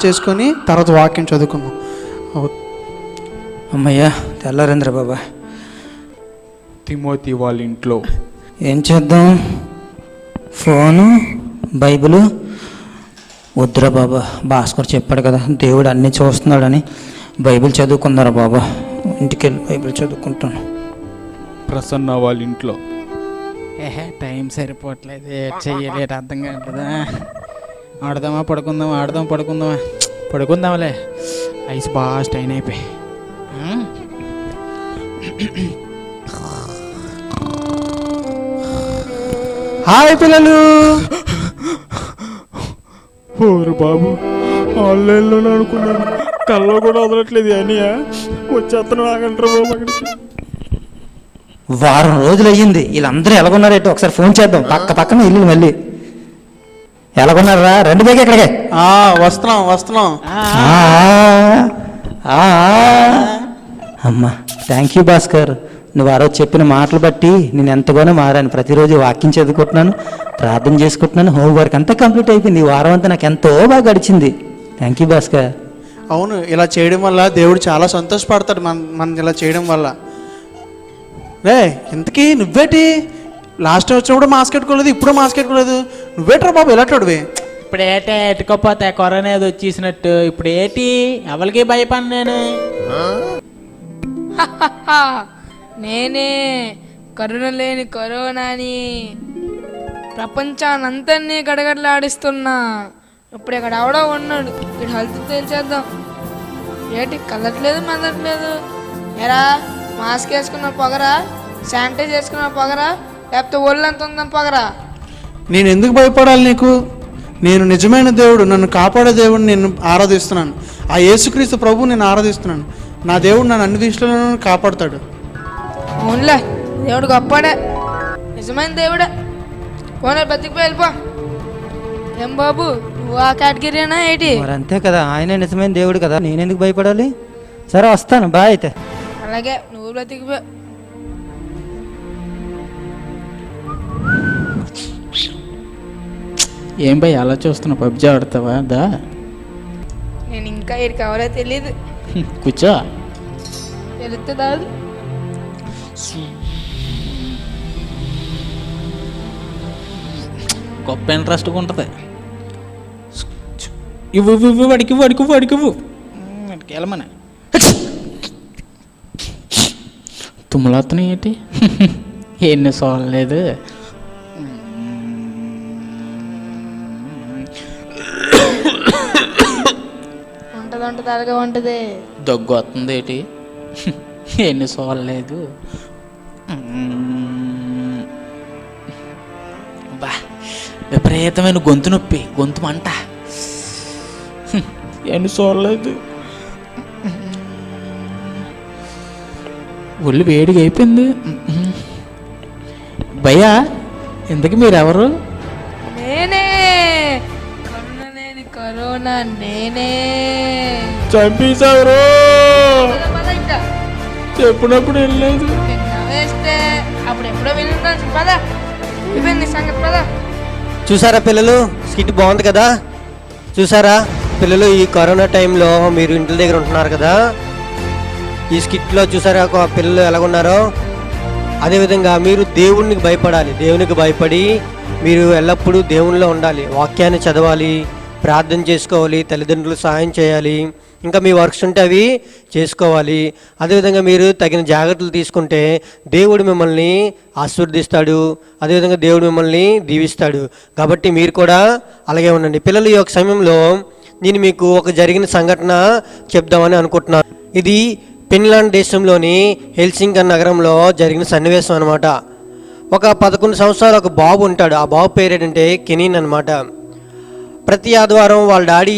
చేసుకొని తర్వాత వాక్యం చదువుకుందాం. అమ్మయ్యా తెల్లారేంద్ర బాబా. తిమోతి వాళ్ళ ఇంట్లో ఏం చేద్దాం? ఫోను, బైబిలు వద్దురా బాబా. భాస్కర్ చెప్పాడు కదా దేవుడు అన్నీ చూస్తున్నాడని. బైబిల్ చదువుకుందారా బాబా. ఇంటికి వెళ్ళి బైబిల్ చదువుకుంటాను. ప్రసన్న వాళ్ళ ఇంట్లో టైం సరిపోవట్లేదు, చెయ్యలేటు అర్థం కావట్లేదా? ఆడదామా పడుకుందామలే. ఐస్ బాగా స్టైన్ అయిపోయి. హాయ్ పిల్లలు. ఓరు బాబు, ఆన్లైన్లోనే అనుకున్నాను, కల్లో కూడా వదలట్లేదు. అనియా వచ్చేస్తాను, ఆగంటారు బాబు అక్కడికి. వారం రోజులు అయ్యింది. వీళ్ళందరూ ఎలాగొన్నారేటో ఒకసారి ఫోన్ చేద్దాం. పక్కన ఇల్లు మళ్ళీ ఎలాగొన్నారా? రెండు బేగా ఇక్కడికే. వస్తున్నాం. అమ్మా థ్యాంక్ యూ భాస్కర్. నువ్వు ఆ రోజు చెప్పిన మాటలు బట్టి నేను ఎంతగానో మారాను. ప్రతిరోజు వాక్యం చదువుకుంటున్నాను, ప్రార్థన చేసుకుంటున్నాను. హోంవర్క్ అంతా కంప్లీట్ అయిపోయింది. ఈ వారం అంతా నాకు ఎంతో బాగా గడిచింది. Thank you Bhaskar. అవును, ఇలా చేయడం వల్ల దేవుడు చాలా సంతోషపడతాడు. మనం ఇలా చేయడం వల్ల. రే ఇంతకీ నువ్వేటి లాస్ట్ వచ్చినప్పుడు మాస్క్ పెట్టుకోలేదు, ఇప్పుడు మాస్క్ పెట్టుకోలేదు. నువ్వేట్రా బాబు ఇలాంటివి? ఇప్పుడు ఏటే ఎట్టుకోపోతే కరోనా ఏదో వచ్చేసినట్టు. ఇప్పుడు ఏంటి ఎవరికి భయపడి నేను? నేనే కరోనా లేని కరోనాని ప్రపంచానంతన్ని గడగడలాడిస్తున్నా. ఇప్పుడు ఇక్కడ ఎవడో ఉన్నాడు, వీడు హెల్త్ తెలిసేద్దాం. ఏంటి కదట్లేదు మెదట్లేదు? ఎరా మాస్క్ వేసుకున్న పొగరా, శానిటైజ్ చేసుకున్న పొగరా, లేకపోతే ఒళ్ళంత ఉందని పొగరా? నేను ఎందుకు భయపడాలి నీకు? నేను నిజమైన దేవుడు, నన్ను కాపాడే దేవుడు నేను ఆరాధిస్తున్నాను. ఆ యేసుక్రీస్తు ప్రభు నేను ఆరాధిస్తున్నాను. నా దేవుడు నన్ను అన్ని దృష్టిలోనూ కాపాడుతాడు. అవునులే, దేవుడు గొప్పడే, నిజమైన దేవుడే. పోనీ బతికిపోయి వెళ్ళిపో. ఏం బాబు, నువ్వు ఆ కేటగిరీనా ఏంటి? మరి అంతే కదా, ఆయనే నిజమైన దేవుడు కదా, నేనెందుకు భయపడాలి? సరే వస్తాను, బాయ్ అయితే. అలాగే నువ్వు బ్రతికిపో. ఏం భయ్ అలా చూస్తున్నావు? పబ్జీ ఆడతావా? దా నేను ఇంకా ఇది కావాలో తెలీదు. కూర్చో. తెలుస్తుందా? గొప్ప ఇంట్రెస్ట్గా ఉంటుంది. ఇవ్వు ఇవ్వు ఇవ్వు వాడికి ఇవ్వు వాడికి ఇవ్వు వాడికి ఇవ్వు వాడికి వెళ్ళమని తుమ్ములవుతున్నాయి ఏంటి? ఎన్ని సోలేదు. ఉంటుంది అలాగే ఉంటుంది. దగ్గు వస్తుంది ఏంటి? ఎన్ని సోలేదు. బా విపరీతమైన గొంతు నొప్పి, గొంతు మంట. ఎన్ని సోలేదు. ఒళ్ళు వేడిగా అయిపోయింది. భయ్యా ఇంతకీ మీరెవరు? నేనే కరోనా నేనే. చంపేశారు. పద ఇంకా చెప్పినప్పుడు వెళ్ళలేదు. వేస్తే అప్పుడు ఎప్పుడో వెళ్ళుంటాను. పద అయిపోయింది సంగతి. పద. చూసారా పిల్లలు, స్కిట్ బాగుంది కదా? చూసారా పిల్లలు, ఈ కరోనా టైంలో మీరు ఇంటి దగ్గర ఉంటున్నారు కదా, ఈ స్కిట్లో చూసారా పిల్లలు ఎలాగున్నారో? అదేవిధంగా మీరు దేవునికి భయపడాలి. దేవునికి భయపడి మీరు ఎల్లప్పుడూ దేవునిలో ఉండాలి, వాక్యాన్ని చదవాలి, ప్రార్థన చేసుకోవాలి, తల్లిదండ్రులు సహాయం చేయాలి, ఇంకా మీ వర్క్స్ ఉంటే అవి చేసుకోవాలి. అదేవిధంగా మీరు తగిన జాగ్రత్తలు తీసుకుంటే దేవుడు మిమ్మల్ని ఆశీర్వదిస్తాడు, అదేవిధంగా దేవుడు మిమ్మల్ని దీవిస్తాడు. కాబట్టి మీరు కూడా అలాగే ఉండండి. పిల్లలు, ఈ యొక్క సమయంలో నేను మీకు ఒక జరిగిన సంఘటన చెప్దామని అనుకుంటున్నాను. ఇది ఫిన్లాండ్ దేశంలోని హెల్సింకి నగరంలో జరిగిన సన్నివేశం అనమాట. ఒక 11 సంవత్సరాలు ఒక బాబు ఉంటాడు. ఆ బాబు పేరు ఏంటంటే కెనీన్ అనమాట. ప్రతి ఆదివారం వాళ్ళ డాడీ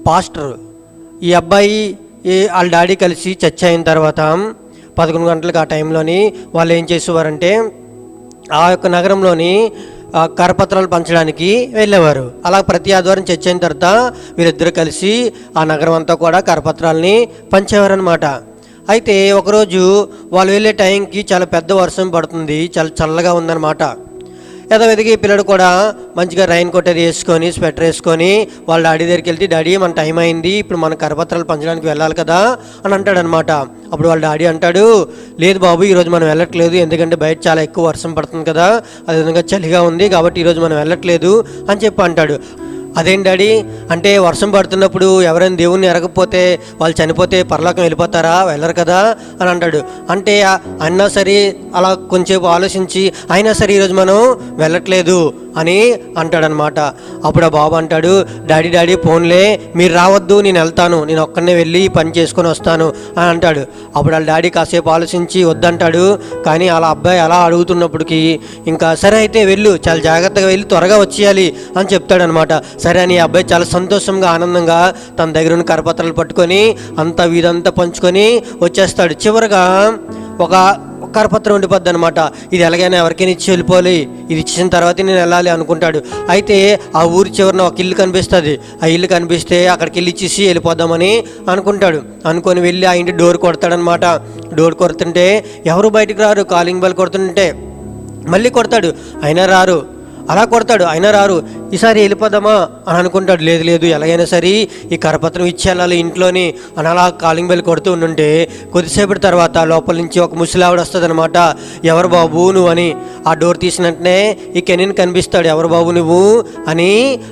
పాస్టర్, ఈ అబ్బాయి వాళ్ళ డాడీ కలిసి చర్చ అయిన తర్వాత 11 గంటలకు ఆ టైంలోని వాళ్ళు ఏం చేసేవారంటే ఆ యొక్క నగరంలోని కరపత్రాలు పంచడానికి వెళ్ళేవారు. అలా ప్రతి ఆదివారం చర్చ అయిన తర్వాత వీరిద్దరు కలిసి ఆ నగరం అంతా కూడా కరపత్రాలని పంచేవారు అనమాట. అయితే ఒకరోజు వాళ్ళు వెళ్ళే టైంకి చాలా పెద్ద వర్షం పడుతుంది, చాలా చల్లగా ఉందన్నమాట. యథావిధిగా ఈ పిల్లడు కూడా మంచిగా రైన్ కోట్ అది వేసుకొని స్వెటర్ వేసుకొని వాళ్ళ డాడీ దగ్గరికి వెళ్తే, డాడీ మన టైం అయింది, ఇప్పుడు మన కరపత్రాలు పంచడానికి వెళ్ళాలి కదా అని అంటాడనమాట. అప్పుడు వాళ్ళ డాడీ అంటాడు, లేదు బాబు ఈరోజు మనం వెళ్ళట్లేదు, ఎందుకంటే బయట చాలా ఎక్కువ వర్షం పడుతుంది కదా, అదేవిధంగా చలిగా ఉంది, కాబట్టి ఈరోజు మనం వెళ్ళట్లేదు అని చెప్పి అంటాడు. అదేం డాడీ అంటే, వర్షం పడుతున్నప్పుడు ఎవరైనా దేవుణ్ణి ఎరగకపోతే వాళ్ళు చనిపోతే పరలోకం వెళ్ళిపోతారా, వెళ్ళరు కదా అని అంటాడు. అంటే అయినా సరే అలా కొంచెంసేపు ఆలోచించి అయినా సరే ఈరోజు మనం వెళ్ళట్లేదు అని అంటాడనమాట. అప్పుడు ఆ బాబు అంటాడు, డాడీ డాడీ ఫోన్లే, మీరు రావద్దు, నేను వెళ్తాను, నేను ఒక్కడనే వెళ్ళి పని చేసుకొని వస్తాను అని అంటాడు. అప్పుడు వాళ్ళ డాడీ కాసేపు ఆలోచించి వద్దంటాడు. కానీ అలా అబ్బాయి అలా అడుగుతున్నప్పటికీ ఇంకా సరే అయితే వెళ్ళు, చాలా జాగ్రత్తగా వెళ్ళి త్వరగా వచ్చేయాలి అని చెప్తాడనమాట. సరే అని అబ్బాయి చాలా సంతోషంగా ఆనందంగా తన దగ్గర ఉన్న కరపత్రాలు పట్టుకొని అంతా వీధంతా పంచుకొని వచ్చేస్తాడు. చివరిగా ఒక కరపత్రం ఉండిపోద్ది అనమాట. ఇది ఎలాగైనా ఎవరికైనా ఇచ్చి వెళ్ళిపోవాలి, ఇది ఇచ్చిన తర్వాత నేను వెళ్ళాలి అనుకుంటాడు. అయితే ఆ ఊరి చివరిన ఒక ఇల్లు కనిపిస్తుంది. ఆ ఇల్లు కనిపిస్తే అక్కడికి వెళ్ళి ఇచ్చేసి వెళ్ళిపోదామని అనుకుంటాడు. అనుకొని వెళ్ళి ఆ ఇంటి డోర్ కొడతాడనమాట. డోర్ కొడుతుంటే ఎవరు బయటికి రారు. కాలింగ్ బెల్ కొడుతుంటే మళ్ళీ కొడతాడు, అయినా రారు. అలా కొడతాడు, అయినా రారు. ఈసారి వెళ్ళిపోదామా అని అనుకుంటాడు. లేదు లేదు, ఎలాగైనా సరే ఈ కరపత్రం ఇచ్చేయాలి ఇంట్లోని అని అలా కాలింగ్ బెల్ కొడుతూ ఉండుంటే కొద్దిసేపటి తర్వాత లోపల నుంచి ఒక ముసలావిడ వస్తుంది అనమాట. ఎవరు బాబు నువ్వు అని. ఆ డోర్ తీసిన వెంటనే ఈ కెనీన్ కనిపిస్తాడు. ఎవరు బాబు నువ్వు అని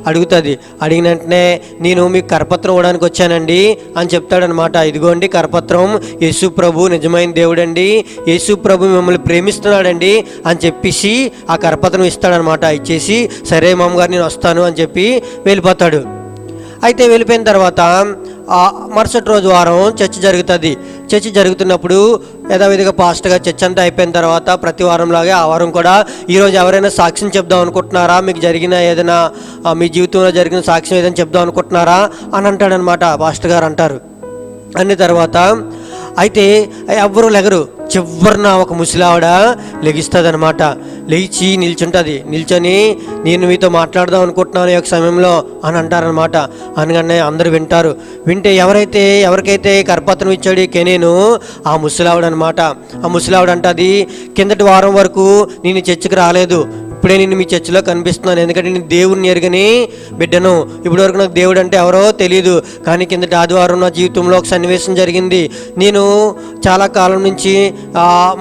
అడుగుతుంది. అడిగిన వెంటనే నేను మీకు కరపత్రం ఇవ్వడానికి వచ్చానండి అని చెప్తాడనమాట. ఇదిగోండి కరపత్రం, యేసు ప్రభు నిజమైన దేవుడండి, యేసు ప్రభు మిమ్మల్ని ప్రేమిస్తున్నాడండి అని చెప్పేసి ఆ కరపత్రం ఇస్తాడనమాట. ఇచ్చేసి సరే మామగారు నేను వస్తాను అని చెప్పి వెళ్ళిపోతాడు. అయితే వెళ్ళిపోయిన తర్వాత మరుసటి రోజు వారం చర్చ జరుగుతుంది. చర్చ జరుగుతున్నప్పుడు యథావిధిగా పాస్ట్గా చర్చ అంతా అయిపోయిన తర్వాత ప్రతి వారంలాగే ఆ వారం కూడా ఈరోజు ఎవరైనా సాక్ష్యం చెప్దాం అనుకుంటున్నారా, మీకు జరిగిన ఏదైనా మీ జీవితంలో జరిగిన సాక్ష్యం ఏదైనా చెప్దాం అనుకుంటున్నారా అని అంటాడనమాట. పాస్టర్ గారు అంటారు. అన్న తర్వాత అయితే ఎవ్వరూ లెగరు. చివరిన ఒక ముసలావిడ లెగిస్తుంది అనమాట. లేచి నిల్చుంటుంది. నిల్చొని నేను మీతో మాట్లాడదాం అనుకుంటున్నాను ఈ యొక్క సమయంలో అని అంటారనమాట. అనగానే అందరూ వింటారు. వింటే ఎవరికైతే కరపత్రం ఇచ్చాడు కెనీను, ఆ ముసలావిడ అనమాట. ఆ ముసలావిడ అంటుంది, కిందటి వారం వరకు నేను చర్చికి రాలేదు, ఇప్పుడే నేను మీ చర్చిలో కనిపిస్తున్నాను, ఎందుకంటే నేను దేవుడిని ఎరగని బిడ్డను, ఇప్పటి వరకు నాకు దేవుడు అంటే ఎవరో తెలియదు, కానీ కిందటి ఆదివారం నా జీవితంలో ఒక సన్నివేశం జరిగింది. నేను చాలా కాలం నుంచి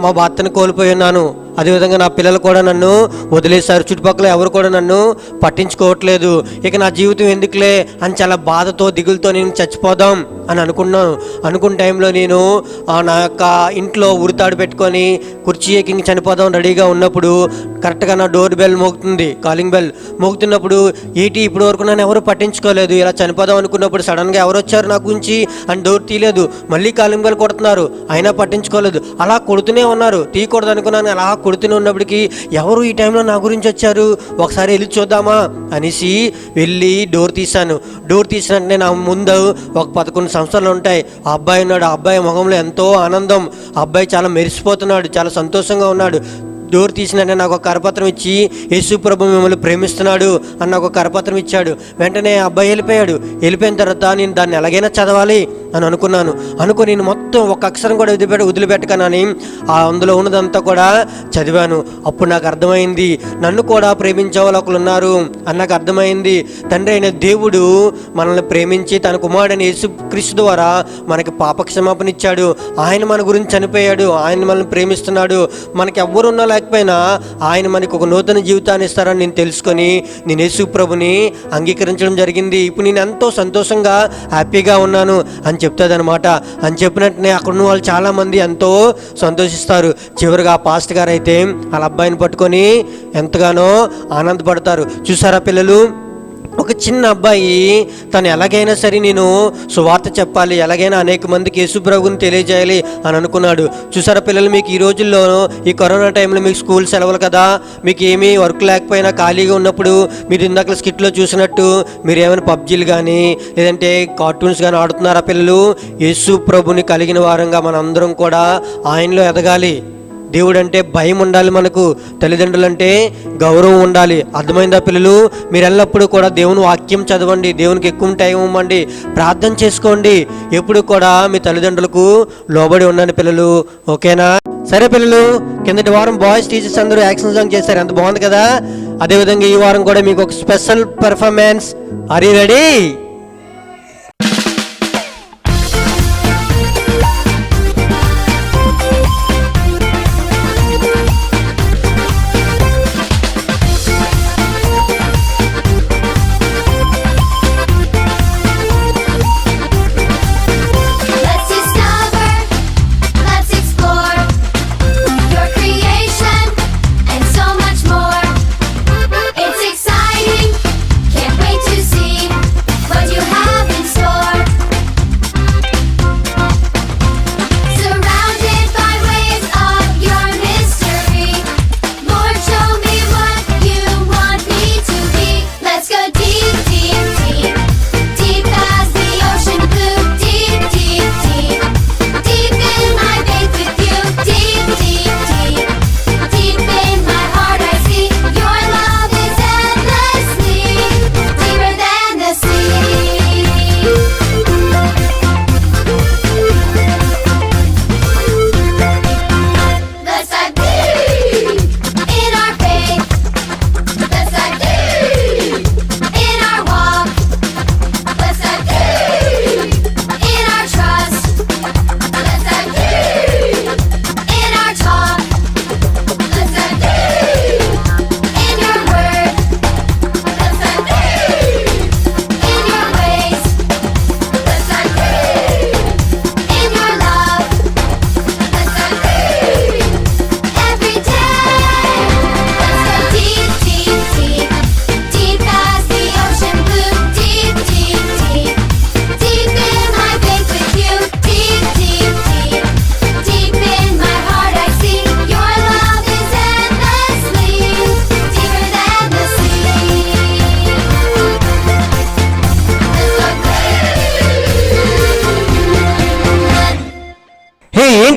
మా భర్తను కోల్పోయి ఉన్నాను, అదేవిధంగా నా పిల్లలు కూడా నన్ను వదిలేశారు, చుట్టుపక్కల ఎవరు కూడా నన్ను పట్టించుకోవట్లేదు, ఇక నా జీవితం ఎందుకులే అని చాలా బాధతో దిగులతో నేను చచ్చిపోదాం అని అనుకున్నాను. అనుకున్న టైంలో నేను నా యొక్క ఇంట్లో ఉరితాడు పెట్టుకొని కుర్చీ ఎక్కి చనిపోదాం రెడీగా ఉన్నప్పుడు కరెక్ట్గా నా డోర్ బెల్ మోగుతుంది, కాలింగ్ బెల్ మోగుతున్నప్పుడు ఇప్పుడు వరకు నన్ను ఎవరు పట్టించుకోలేదు, ఇలా చనిపోదాం అనుకున్నప్పుడు సడన్గా ఎవరు వచ్చారు నా గురించి అని డోర్ తీయలేదు, మళ్ళీ కాలింగ్ బెల్ కొడుతున్నారు, అయినా పట్టించుకోలేదు, అలా కొడుతూనే ఉన్నారు. తీయకూడదు అనుకున్నాను, అలా కొడుతూనే ఉన్నప్పటికీ ఎవరు ఈ టైంలో నా గురించి వచ్చారు, ఒకసారి వెళ్ళి చూద్దామా అనేసి వెళ్ళి డోర్ తీశాను. డోర్ తీసినట్టే నా ముందు ఒక 11 సంవత్సరాలు ఉంటాయి, ఆ అబ్బాయి ఉన్నాడు. ఆ అబ్బాయి ముఖంలో ఎంతో ఆనందం, ఆ అబ్బాయి చాలా మెరిసిపోతున్నాడు, చాలా సంతోషంగా ఉన్నాడు. డోర్ తీసినట్టే నాకు ఒక కరపత్రం ఇచ్చి యేసు ప్రభు మిమ్మల్ని ప్రేమిస్తున్నాడు అన్న ఒక కరపత్రం ఇచ్చాడు. వెంటనే ఆ అబ్బాయి వెళ్ళిపోయిన తర్వాత నేను దాన్ని ఎలాగైనా చదవాలి అని అనుకుని నేను మొత్తం ఒక అక్షరం కూడా వదిలిపెట్టకనని అందులో ఉన్నదంతా కూడా చదివాను. అప్పుడు నాకు అర్థమైంది, నన్ను కూడా ప్రేమించే వాళ్ళు ఒకరు ఉన్నారు అని నాకు అర్థమైంది. తండ్రి అయిన దేవుడు మనల్ని ప్రేమించి తన కుమారుడైన యేసుక్రీస్తు ద్వారా మనకి పాపక్షమాపణ ఇచ్చాడు. ఆయన మన గురించి చనిపోయాడు, ఆయన మనల్ని ప్రేమిస్తున్నాడు. మనకి ఎవ్వరున్నా లేకపోయినా ఆయన మనకు ఒక నూతన జీవితాన్ని ఇస్తారని నేను తెలుసుకొని నేను యేసు ప్రభుని అంగీకరించడం జరిగింది. ఇప్పుడు నేను ఎంతో సంతోషంగా హ్యాపీగా ఉన్నాను అని చెప్తాదనమాట. అని చెప్పినట్టునే అక్కడ ఉన్న వాళ్ళు చాలామంది ఎంతో సంతోషిస్తారు. చివరిగా పాస్టర్ గారు అయితే వాళ్ళ అబ్బాయిని పట్టుకొని ఎంతగానో ఆనందపడతారు. చూసారా పిల్లలు, ఒక చిన్న అబ్బాయి తను ఎలాగైనా సరే నేను సువార్త చెప్పాలి, ఎలాగైనా అనేక మందికి యేసు ప్రభువుని తెలియజేయాలి అని అనుకున్నాడు. చూసారా పిల్లలు, మీకు ఈ రోజుల్లో ఈ కరోనా టైంలో మీకు స్కూల్ సెలవులు కదా, మీకు ఏమీ వర్క్ లేకపోయినా ఖాళీగా ఉన్నప్పుడు మీరు ఇందాక స్కిట్లో చూసినట్టు మీరు ఏమైనా పబ్జీలు కానీ లేదంటే కార్టూన్స్ కానీ ఆడుతున్నారా పిల్లలు? యేసు ప్రభుని కలిగిన వారంగా మనందరం కూడా ఆయనలో ఎదగాలి. దేవుడు అంటే భయం ఉండాలి, మనకు తల్లిదండ్రులు అంటే గౌరవం ఉండాలి. అర్థమైందా పిల్లలు? మీరు ఎల్లప్పుడూ కూడా దేవుని వాక్యం చదవండి, దేవునికి ఎక్కువ టైం ఇవ్వండి, ప్రార్థన చేసుకోండి. ఎప్పుడు కూడా మీ తల్లిదండ్రులకు లోబడి ఉండండి పిల్లలు, ఓకేనా? సరే పిల్లలు, కిందటి వారం బాయ్స్ టీచర్స్ అందరూ యాక్షన్ సాంగ్ చేశారు, ఎంత బాగుంది కదా. అదేవిధంగా ఈ వారం కూడా మీకు ఒక special performance. Are you ready?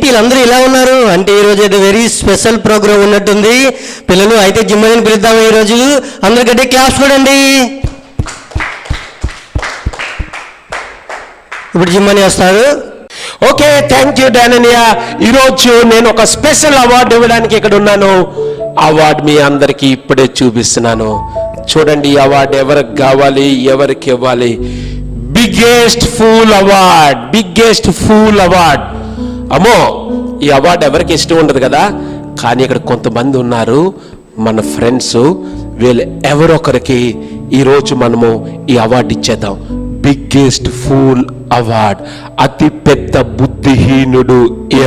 వీళ్ళందరూ ఇలా ఉన్నారు అంటే ఈరోజు ఏదో వెరీ స్పెషల్ ప్రోగ్రామ్ ఉన్నట్టుంది. పిల్లలు అయితే జిమ్మని పిలుద్దాము ఈరోజు. అందరు గట్టి క్లాస్ చూడండి. ఇప్పుడు జిమ్మని వస్తారు. ఓకే, థ్యాంక్ యూ డాననియా. ఈరోజు నేను ఒక స్పెషల్ అవార్డు ఇవ్వడానికి ఇక్కడ ఉన్నాను. అవార్డు మీ అందరికీ ఇప్పుడే చూపిస్తున్నాను. చూడండి, ఈ అవార్డు ఎవరికి కావాలి, ఎవరికి ఇవ్వాలి? Biggest pool award, biggest pool award. అమ్మో, ఈ అవార్డు ఎవరికి ఇష్టం ఉండదు కదా, కానీ ఇక్కడ కొంతమంది ఉన్నారు మన ఫ్రెండ్స్, వీళ్ళు ఎవరొకరికి ఈరోజు మనము ఈ అవార్డు ఇచ్చేద్దాం. Biggest pool award. అతి పెద్ద బుద్ధిహీనుడు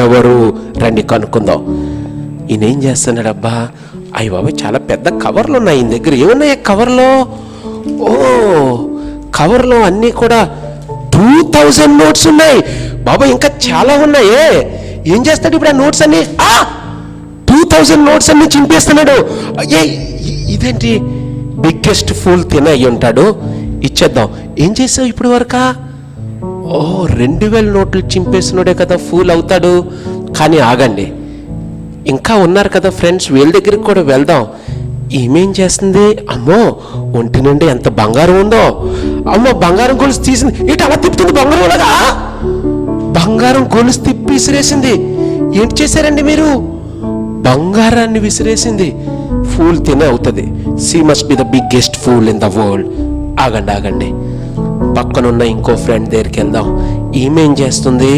ఎవరు? రండి కనుక్కుందాం. ఈయన ఏం చేస్తున్నాడబ్బా? అయ్య బాబా, చాలా పెద్ద కవర్లు ఉన్నాయి ఈయన దగ్గర. ఏమున్నాయి కవర్లో? ఓ, కవర్లో అన్నీ కూడా 2000 నోట్స్ ఉన్నాయి బాబా. ఇంకా చాలా ఉన్నాయే. ఏం చేస్తాడు ఇప్పుడు ఆ నోట్స్ అన్ని? 2000 నోట్స్ అన్ని చింపేస్తున్నాడు. ఇదేంటి? బిగ్గెస్ట్ ఫూల్ అయ్యి ఉంటాడు. ఇచ్చేద్దాం. ఏం చేసావు ఇప్పుడు వరకా? 2000 నోట్లు చింపేసినోడే కదా ఫూల్ అవుతాడు. కానీ ఆగండి, ఇంకా ఉన్నారు కదా ఫ్రెండ్స్, వీళ్ళ దగ్గరికి కూడా వెళ్దాం. ఏమేం చేస్తుంది? అమ్మో, ఒంటి నుండి ఎంత బంగారం ఉందో. అమ్మో, బంగారం గొలుసు తీసింది. ఇటు అలా తిప్పుతుంది బంగారం లాగా. బంగారం గొలుసు తిప్పి విసిరేసింది. ఏంటి చేశారండి మీరు? బంగారాన్ని విసిరేసింది. ఫూల్ అవుతుంది. She must be the biggest fool in the world. ఆగండి, పక్కనున్న ఇంకో ఫ్రెండ్ దగ్గరికి వెళ్దాం. ఏమేం చేస్తుంది?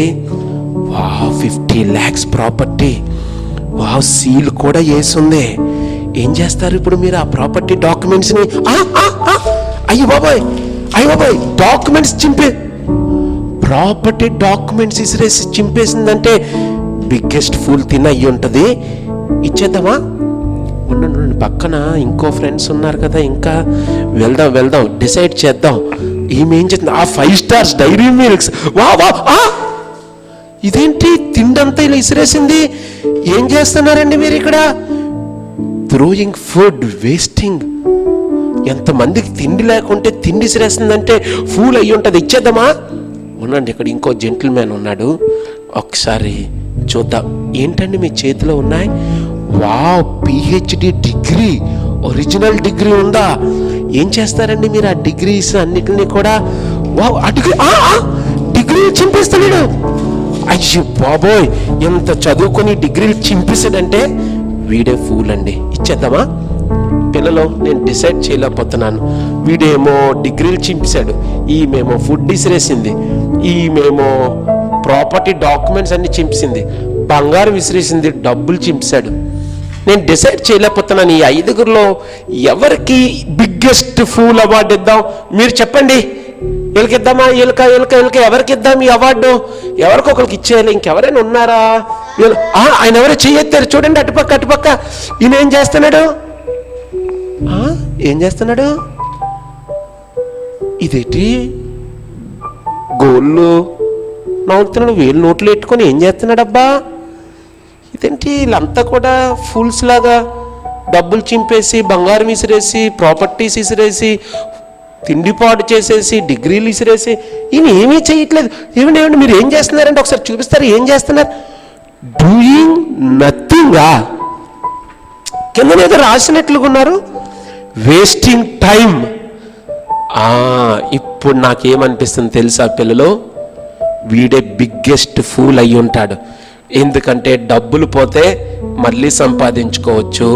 50 lakhs ప్రాపర్టీ. సీల్ కూడా వేసింది. ఏం చేస్తారు ఇప్పుడు మీరు ఆ ప్రాపర్టీ డాక్యుమెంట్స్ని? అయ్యో బాబాయ్, డాక్యుమెంట్స్ ప్రాపర్టీ డాక్యుమెంట్స్ ఇసిరేసి చింపేసిందంటే బిగ్గెస్ట్ ఫూల్ అయ్యి ఉంటుంది. ఇచ్చేద్దామా? ఉండండి, పక్కన ఇంకో ఫ్రెండ్స్ ఉన్నారు కదా, ఇంకా వెళ్దాం, డిసైడ్ చేద్దాం. ఏం చేస్తుంది? 5 stars డైరీ మిల్క్స్. ఇదేంటి? తిండంతా ఇలా ఇసిరేసింది. ఏం చేస్తున్నారండి మీరు ఇక్కడ? Throwing food, wasting. ఎంతమందికి తిండి లేకుంటే తిండి ఇసిరేస్తుందంటే ఫూల్ అయ్యి ఉంటుంది. ఇచ్చేద్దామా? ఉండండి, ఇక్కడ ఇంకో జెంటిల్మ్యాన్ ఉన్నాడు, ఒకసారి చూద్దాం. ఏంటండి మీ చేతిలో ఉన్నాయి? PhD డిగ్రీ, ఒరిజినల్ డిగ్రీ ఉందా? ఏం చేస్తారండి మీరు ఆ డిగ్రీస్ అన్నిటిని కూడా? డిగ్రీ చింపేస్తాడు. అయ్యో బాబోయ్, ఎంత చదువుకొని డిగ్రీలు చింపేసాడంటే వీడే ఫూల్ అండి. ఇచ్చేద్దామా? పిల్లలు, నేను డిసైడ్ చేయలేకపోతున్నాను. వీడేమో డిగ్రీలు చింపేశాడు, ఈమెమో ఫుడ్ విసిరేసింది, ఈమెమో ప్రాపర్టీ డాక్యుమెంట్స్ అన్ని చింపేసింది, బంగారం విసిరేసింది, డబ్బులు చింపేశాడు. నేను డిసైడ్ చేయలేకపోతున్నాను. ఈ 5గురిలో ఎవరికి బిగ్గెస్ట్ ఫూల్ అవార్డు ఇద్దాం? మీరు చెప్పండి. వీళ్ళకి ఇద్దామా? వీళ్ళకి ఎవరికి ఇద్దాం ఈ అవార్డు? ఎవరికొకరికి ఇచ్చేయాలి. ఇంకెవరైనా ఉన్నారా? ఆయన ఎవరో చెయ్యెత్తారు చూడండి, అటుపక్క. ఈయన ఏం చేస్తున్నాడు? ఇదేంటి? గోళ్ళు నవ్వుతున్నాడు, వేలు నోట్లు పెట్టుకొని ఏం చేస్తున్నాడబ్బా? ఇదేంటి? వీళ్ళంతా కూడా ఫూల్స్ లాగా డబ్బులు చింపేసి, బంగారం విసిరేసి, ప్రాపర్టీస్ విసిరేసి, తిండి పాడు చేసేసి, డిగ్రీలు విసిరేసి, ఈయన ఏమీ చేయట్లేదు. ఏమండి మీరు ఏం చేస్తున్నారంటే ఒకసారి చూపిస్తారు. ఏం చేస్తున్నారు? డూయింగ్ నథింగా. కింద ఏదో రాసినట్లుగా ఉన్నారు, వేస్టింగ్ టైం. ఇప్పుడు నాకేమనిపిస్తుంది తెలుసా పిల్లలు? వీడే బిగ్గెస్ట్ ఫూల్ అయి ఉంటాడు. ఎందుకంటే డబ్బులు పోతే మళ్ళీ సంపాదించుకోవచ్చు,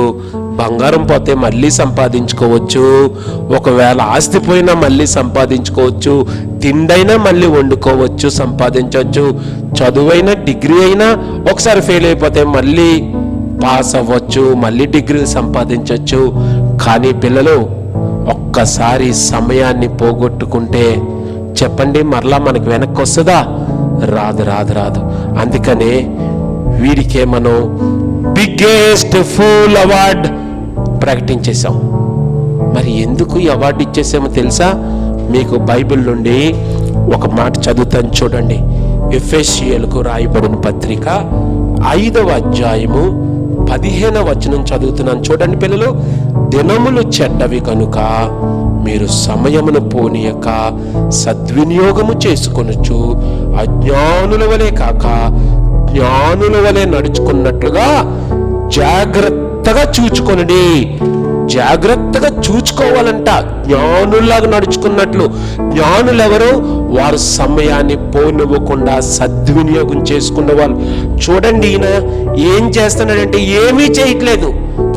బంగారం పోతే మళ్ళీ సంపాదించుకోవచ్చు, ఒకవేళ ఆస్తి పోయినా మళ్ళీ సంపాదించుకోవచ్చు, తిండైనా మళ్ళీ వండుకోవచ్చు, సంపాదించవచ్చు, చదువైనా డిగ్రీ అయినా ఒకసారి ఫెయిల్ అయిపోతే మళ్ళీ పాస్ అవ్వచ్చు, మళ్ళీ డిగ్రీలు సంపాదించవచ్చు. కానీ పిల్లలు, ఒక్కసారి సమయాన్ని పోగొట్టుకుంటే చెప్పండి మరలా మనకు వెనక్కి వస్తుందా? రాదు. అందుకనే వీడికే మనం బిగ్గెస్ట్ ఫూల్ అవార్డ్ ప్రకటించేశాం. మరి ఎందుకు ఈ అవార్డు ఇచ్చేసామో తెలుసా? మీకు బైబిల్ నుండి ఒక మాట చదువుతాను చూడండి. ఎఫెసీయులకు రాయబడిన పత్రిక 5వ అధ్యాయము 15వ వచనం చదువుతున్నాను చూడండి పిల్లలు. దినములు చెడ్డవి కనుక మీరు సమయమును పోనీయక సద్వినియోగము చేసుకొనొచ్చు, అజ్ఞానుల వలె కాక జ్ఞానుల వలె నడుచుకున్నట్లుగా జాగ్రత్తగా చూచుకొనండి. జాగ్రత్తగా చూచుకోవాలంట, జ్ఞానుల్లాగా నడుచుకున్నట్లు. జ్ఞానులు ఎవరు? వారు సమయాన్ని పోనివ్వకుండా సద్వినియోగం చేసుకున్న వాళ్ళు. చూడండి, ఈయన ఏం చేస్తున్నాడంటే ఏమీ చేయట్లేదు.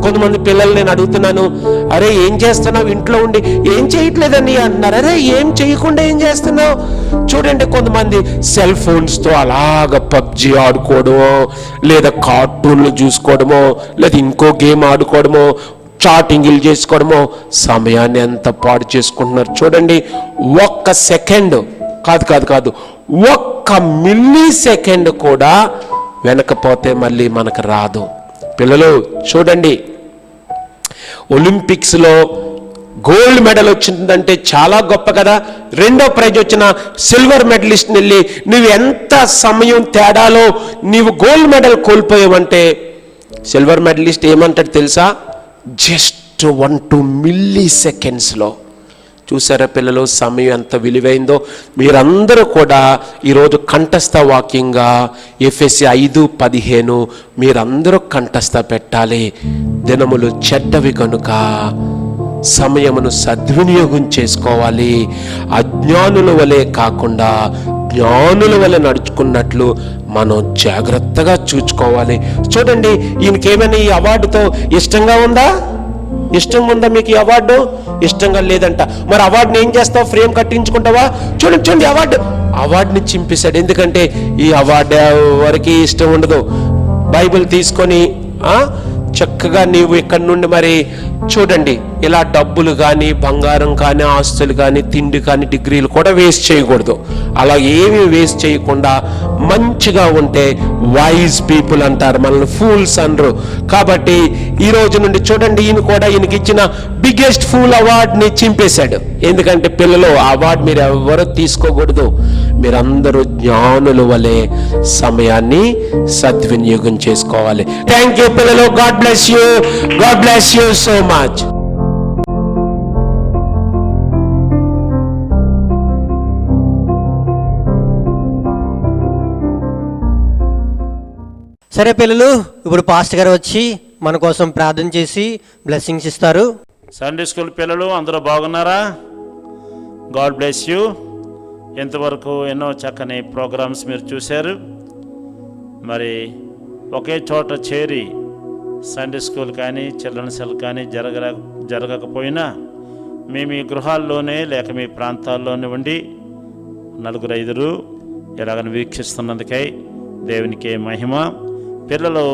కొంతమంది పిల్లలు నేను అడుగుతున్నాను, అరే ఏం చేస్తున్నావు ఇంట్లో ఉండి? ఏం చేయట్లేదని అన్నారు. అరే ఏం చేయకుండా ఏం చేస్తున్నావు? చూడండి, కొంతమంది సెల్ ఫోన్స్తో అలాగ పబ్జి ఆడుకోవడమో, లేదా కార్టూన్లు చూసుకోవడమో, లేదా ఇంకో గేమ్ ఆడుకోవడమో, చాటింగ్లు చేసుకోవడమో సమయాన్ని ఎంత పాడు చేసుకుంటున్నారు చూడండి. ఒక్క సెకండ్ కాదు ఒక్క మిల్లీ సెకండ్ కూడా వెనకపోతే మళ్ళీ మనకు రాదు. పిల్లలు చూడండి, ఒలింపిక్స్లో గోల్డ్ మెడల్ వచ్చిందంటే చాలా గొప్ప కదా. రెండో ప్రైజ్ వచ్చిన సిల్వర్ మెడలిస్ట్ని వెళ్ళి నువ్వు ఎంత సమయం తేడాలో నీవు గోల్డ్ మెడల్ కోల్పోయావంటే సిల్వర్ మెడలిస్ట్ ఏమంటాడు తెలుసా? జస్ట్ 1-2 మిల్లీ సెకండ్స్లో. చూసారా పిల్లలు, సమయం ఎంత విలువైందో. మీరందరూ కూడా ఈరోజు కంఠస్థ వాక్యంగా ఎఫెసీ 5:15 మీరందరూ కంఠస్థ పెట్టాలి. దినములు చెడ్డవి కనుక సమయమును సద్వినియోగం చేసుకోవాలి. అజ్ఞానుల వలె కాకుండా జ్ఞానుల వలె నడుచుకున్నట్లు మనం జాగ్రత్తగా చూసుకోవాలి. చూడండి, ఈయనకేమైనా ఈ అవార్డుతో ఇష్టంగా ఉందా? మీకు ఈ అవార్డు ఇష్టంగా లేదంట. మరి అవార్డుని ఏం చేస్తావు? ఫ్రేమ్ కట్టించుకుంటావా? చూడండి అవార్డుని చింపేశాడు. ఎందుకంటే ఈ అవార్డు ఎవరికి ఇష్టం ఉండదు. బైబిల్ తీసుకొని చక్కగా నీవు ఇక్కడ నుండి మరి చూడండి, ఇలా డబ్బులు కానీ బంగారం కానీ ఆస్తులు కానీ తిండి కానీ డిగ్రీలు కూడా వేస్ట్ చేయకూడదు. అలా ఏమీ వేస్ట్ చేయకుండా మంచిగా ఉంటే వైజ్ పీపుల్ అంటారు, మనల్ని ఫూల్స్ అనరు. కాబట్టి ఈ రోజు నుండి చూడండి, ఈయనకి ఇచ్చిన బిగ్గెస్ట్ ఫూల్ అవార్డుని చింపేశాడు. ఎందుకంటే పిల్లలు, ఆ అవార్డు మీరు ఎవరు తీసుకోకూడదు. మీరందరూ జ్ఞానుల వలె సమయాన్ని సద్వినియోగం చేసుకోవాలి. థ్యాంక్ యూ పిల్లలు. God bless you so much. సరే పిల్లలు, ఇప్పుడు పాస్టర్ గారు వచ్చి మన కోసం ప్రార్థన చేసి బ్లెస్సింగ్స్ ఇస్తారు. సండే స్కూల్ పిల్లలు అందరూ బాగున్నారా? God bless you. ఇంతవరకు ఎన్నో చక్కని ప్రోగ్రామ్స్ మీరు చూశారు. మరి ఒకే చోట చేరి సండే స్కూల్ కానీ చిల్డ్రన్ సెల్ కానీ జరగకపోయినా మీ గృహాల్లోనే లేక మీ ప్రాంతాల్లోనే ఉండి 4-5 ఇలాగని వీక్షిస్తున్నందుకై దేవునికే మహిమ. పిల్లలు,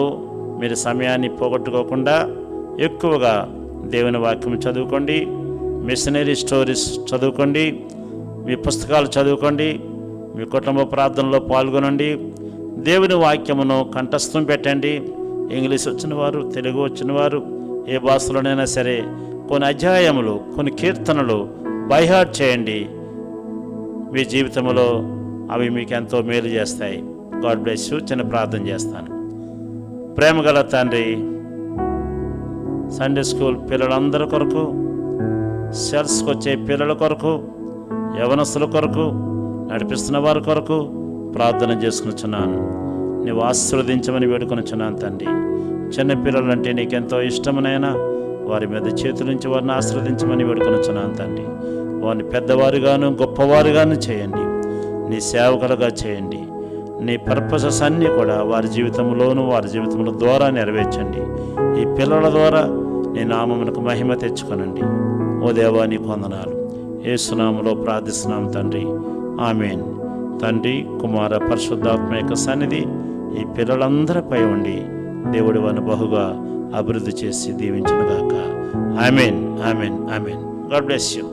మీరు సమయాన్ని పోగొట్టుకోకుండా ఎక్కువగా దేవుని వాక్యం చదువుకోండి, మిషనరీ స్టోరీస్ చదువుకోండి, మీ పుస్తకాలు చదువుకోండి, మీ కుటుంబ ప్రార్థనలో పాల్గొనండి, దేవుని వాక్యమును కంఠస్థం పెట్టండి. ఇంగ్లీష్ వచ్చిన వారు, తెలుగు వచ్చిన వారు, ఏ భాషలోనైనా సరే కొన్ని అధ్యాయములు, కొన్ని కీర్తనలు బైహార్ట్ చేయండి. మీ జీవితంలో అవి మీకు ఎంతో మేలు చేస్తాయి. God bless you. చిన్న ప్రార్థన చేస్తాను. ప్రేమగల తండ్రి, సండే స్కూల్ పిల్లలందరి కొరకు, సెల్స్కి వచ్చే పిల్లల కొరకు, యవనస్తుల కొరకు, నడిపిస్తున్న వారి కొరకు ప్రార్థన చేసుకునిచున్నాను. నీవు ఆశీర్వదించమని వేడుకొనిచున్నాను తండ్రి. చిన్న పిల్లలంటే నీకెంతో ఇష్టమునైనా వారి మీద చేతుల నుంచి వారిని ఆశీర్వదించమని వేడుకొనిచున్నాను తండ్రి. వారిని పెద్దవారుగాను గొప్పవారుగాను చేయండి. నీ సేవకులుగా చేయండి. నీ పర్పసెస్ అన్నీ కూడా వారి జీవితంలోనూ వారి జీవితముల ద్వారా నెరవేర్చండి. ఈ పిల్లల ద్వారా నీ నామమునకు మహిమ తెచ్చుకొనండి. ఓ దేవా, నీ వందనాలు. యేసునామములో ప్రార్థిస్తున్నాం తండ్రి. ఆమేన్. తండ్రి, కుమార, పరిశుద్ధాత్మ యొక్క సన్నిధి ఈ పిల్లలందరిపై ఉండి దేవుడి వారిని బహుగా అభివృద్ధి చేసి దీవించునుగాక. ఆమేన్. God bless you.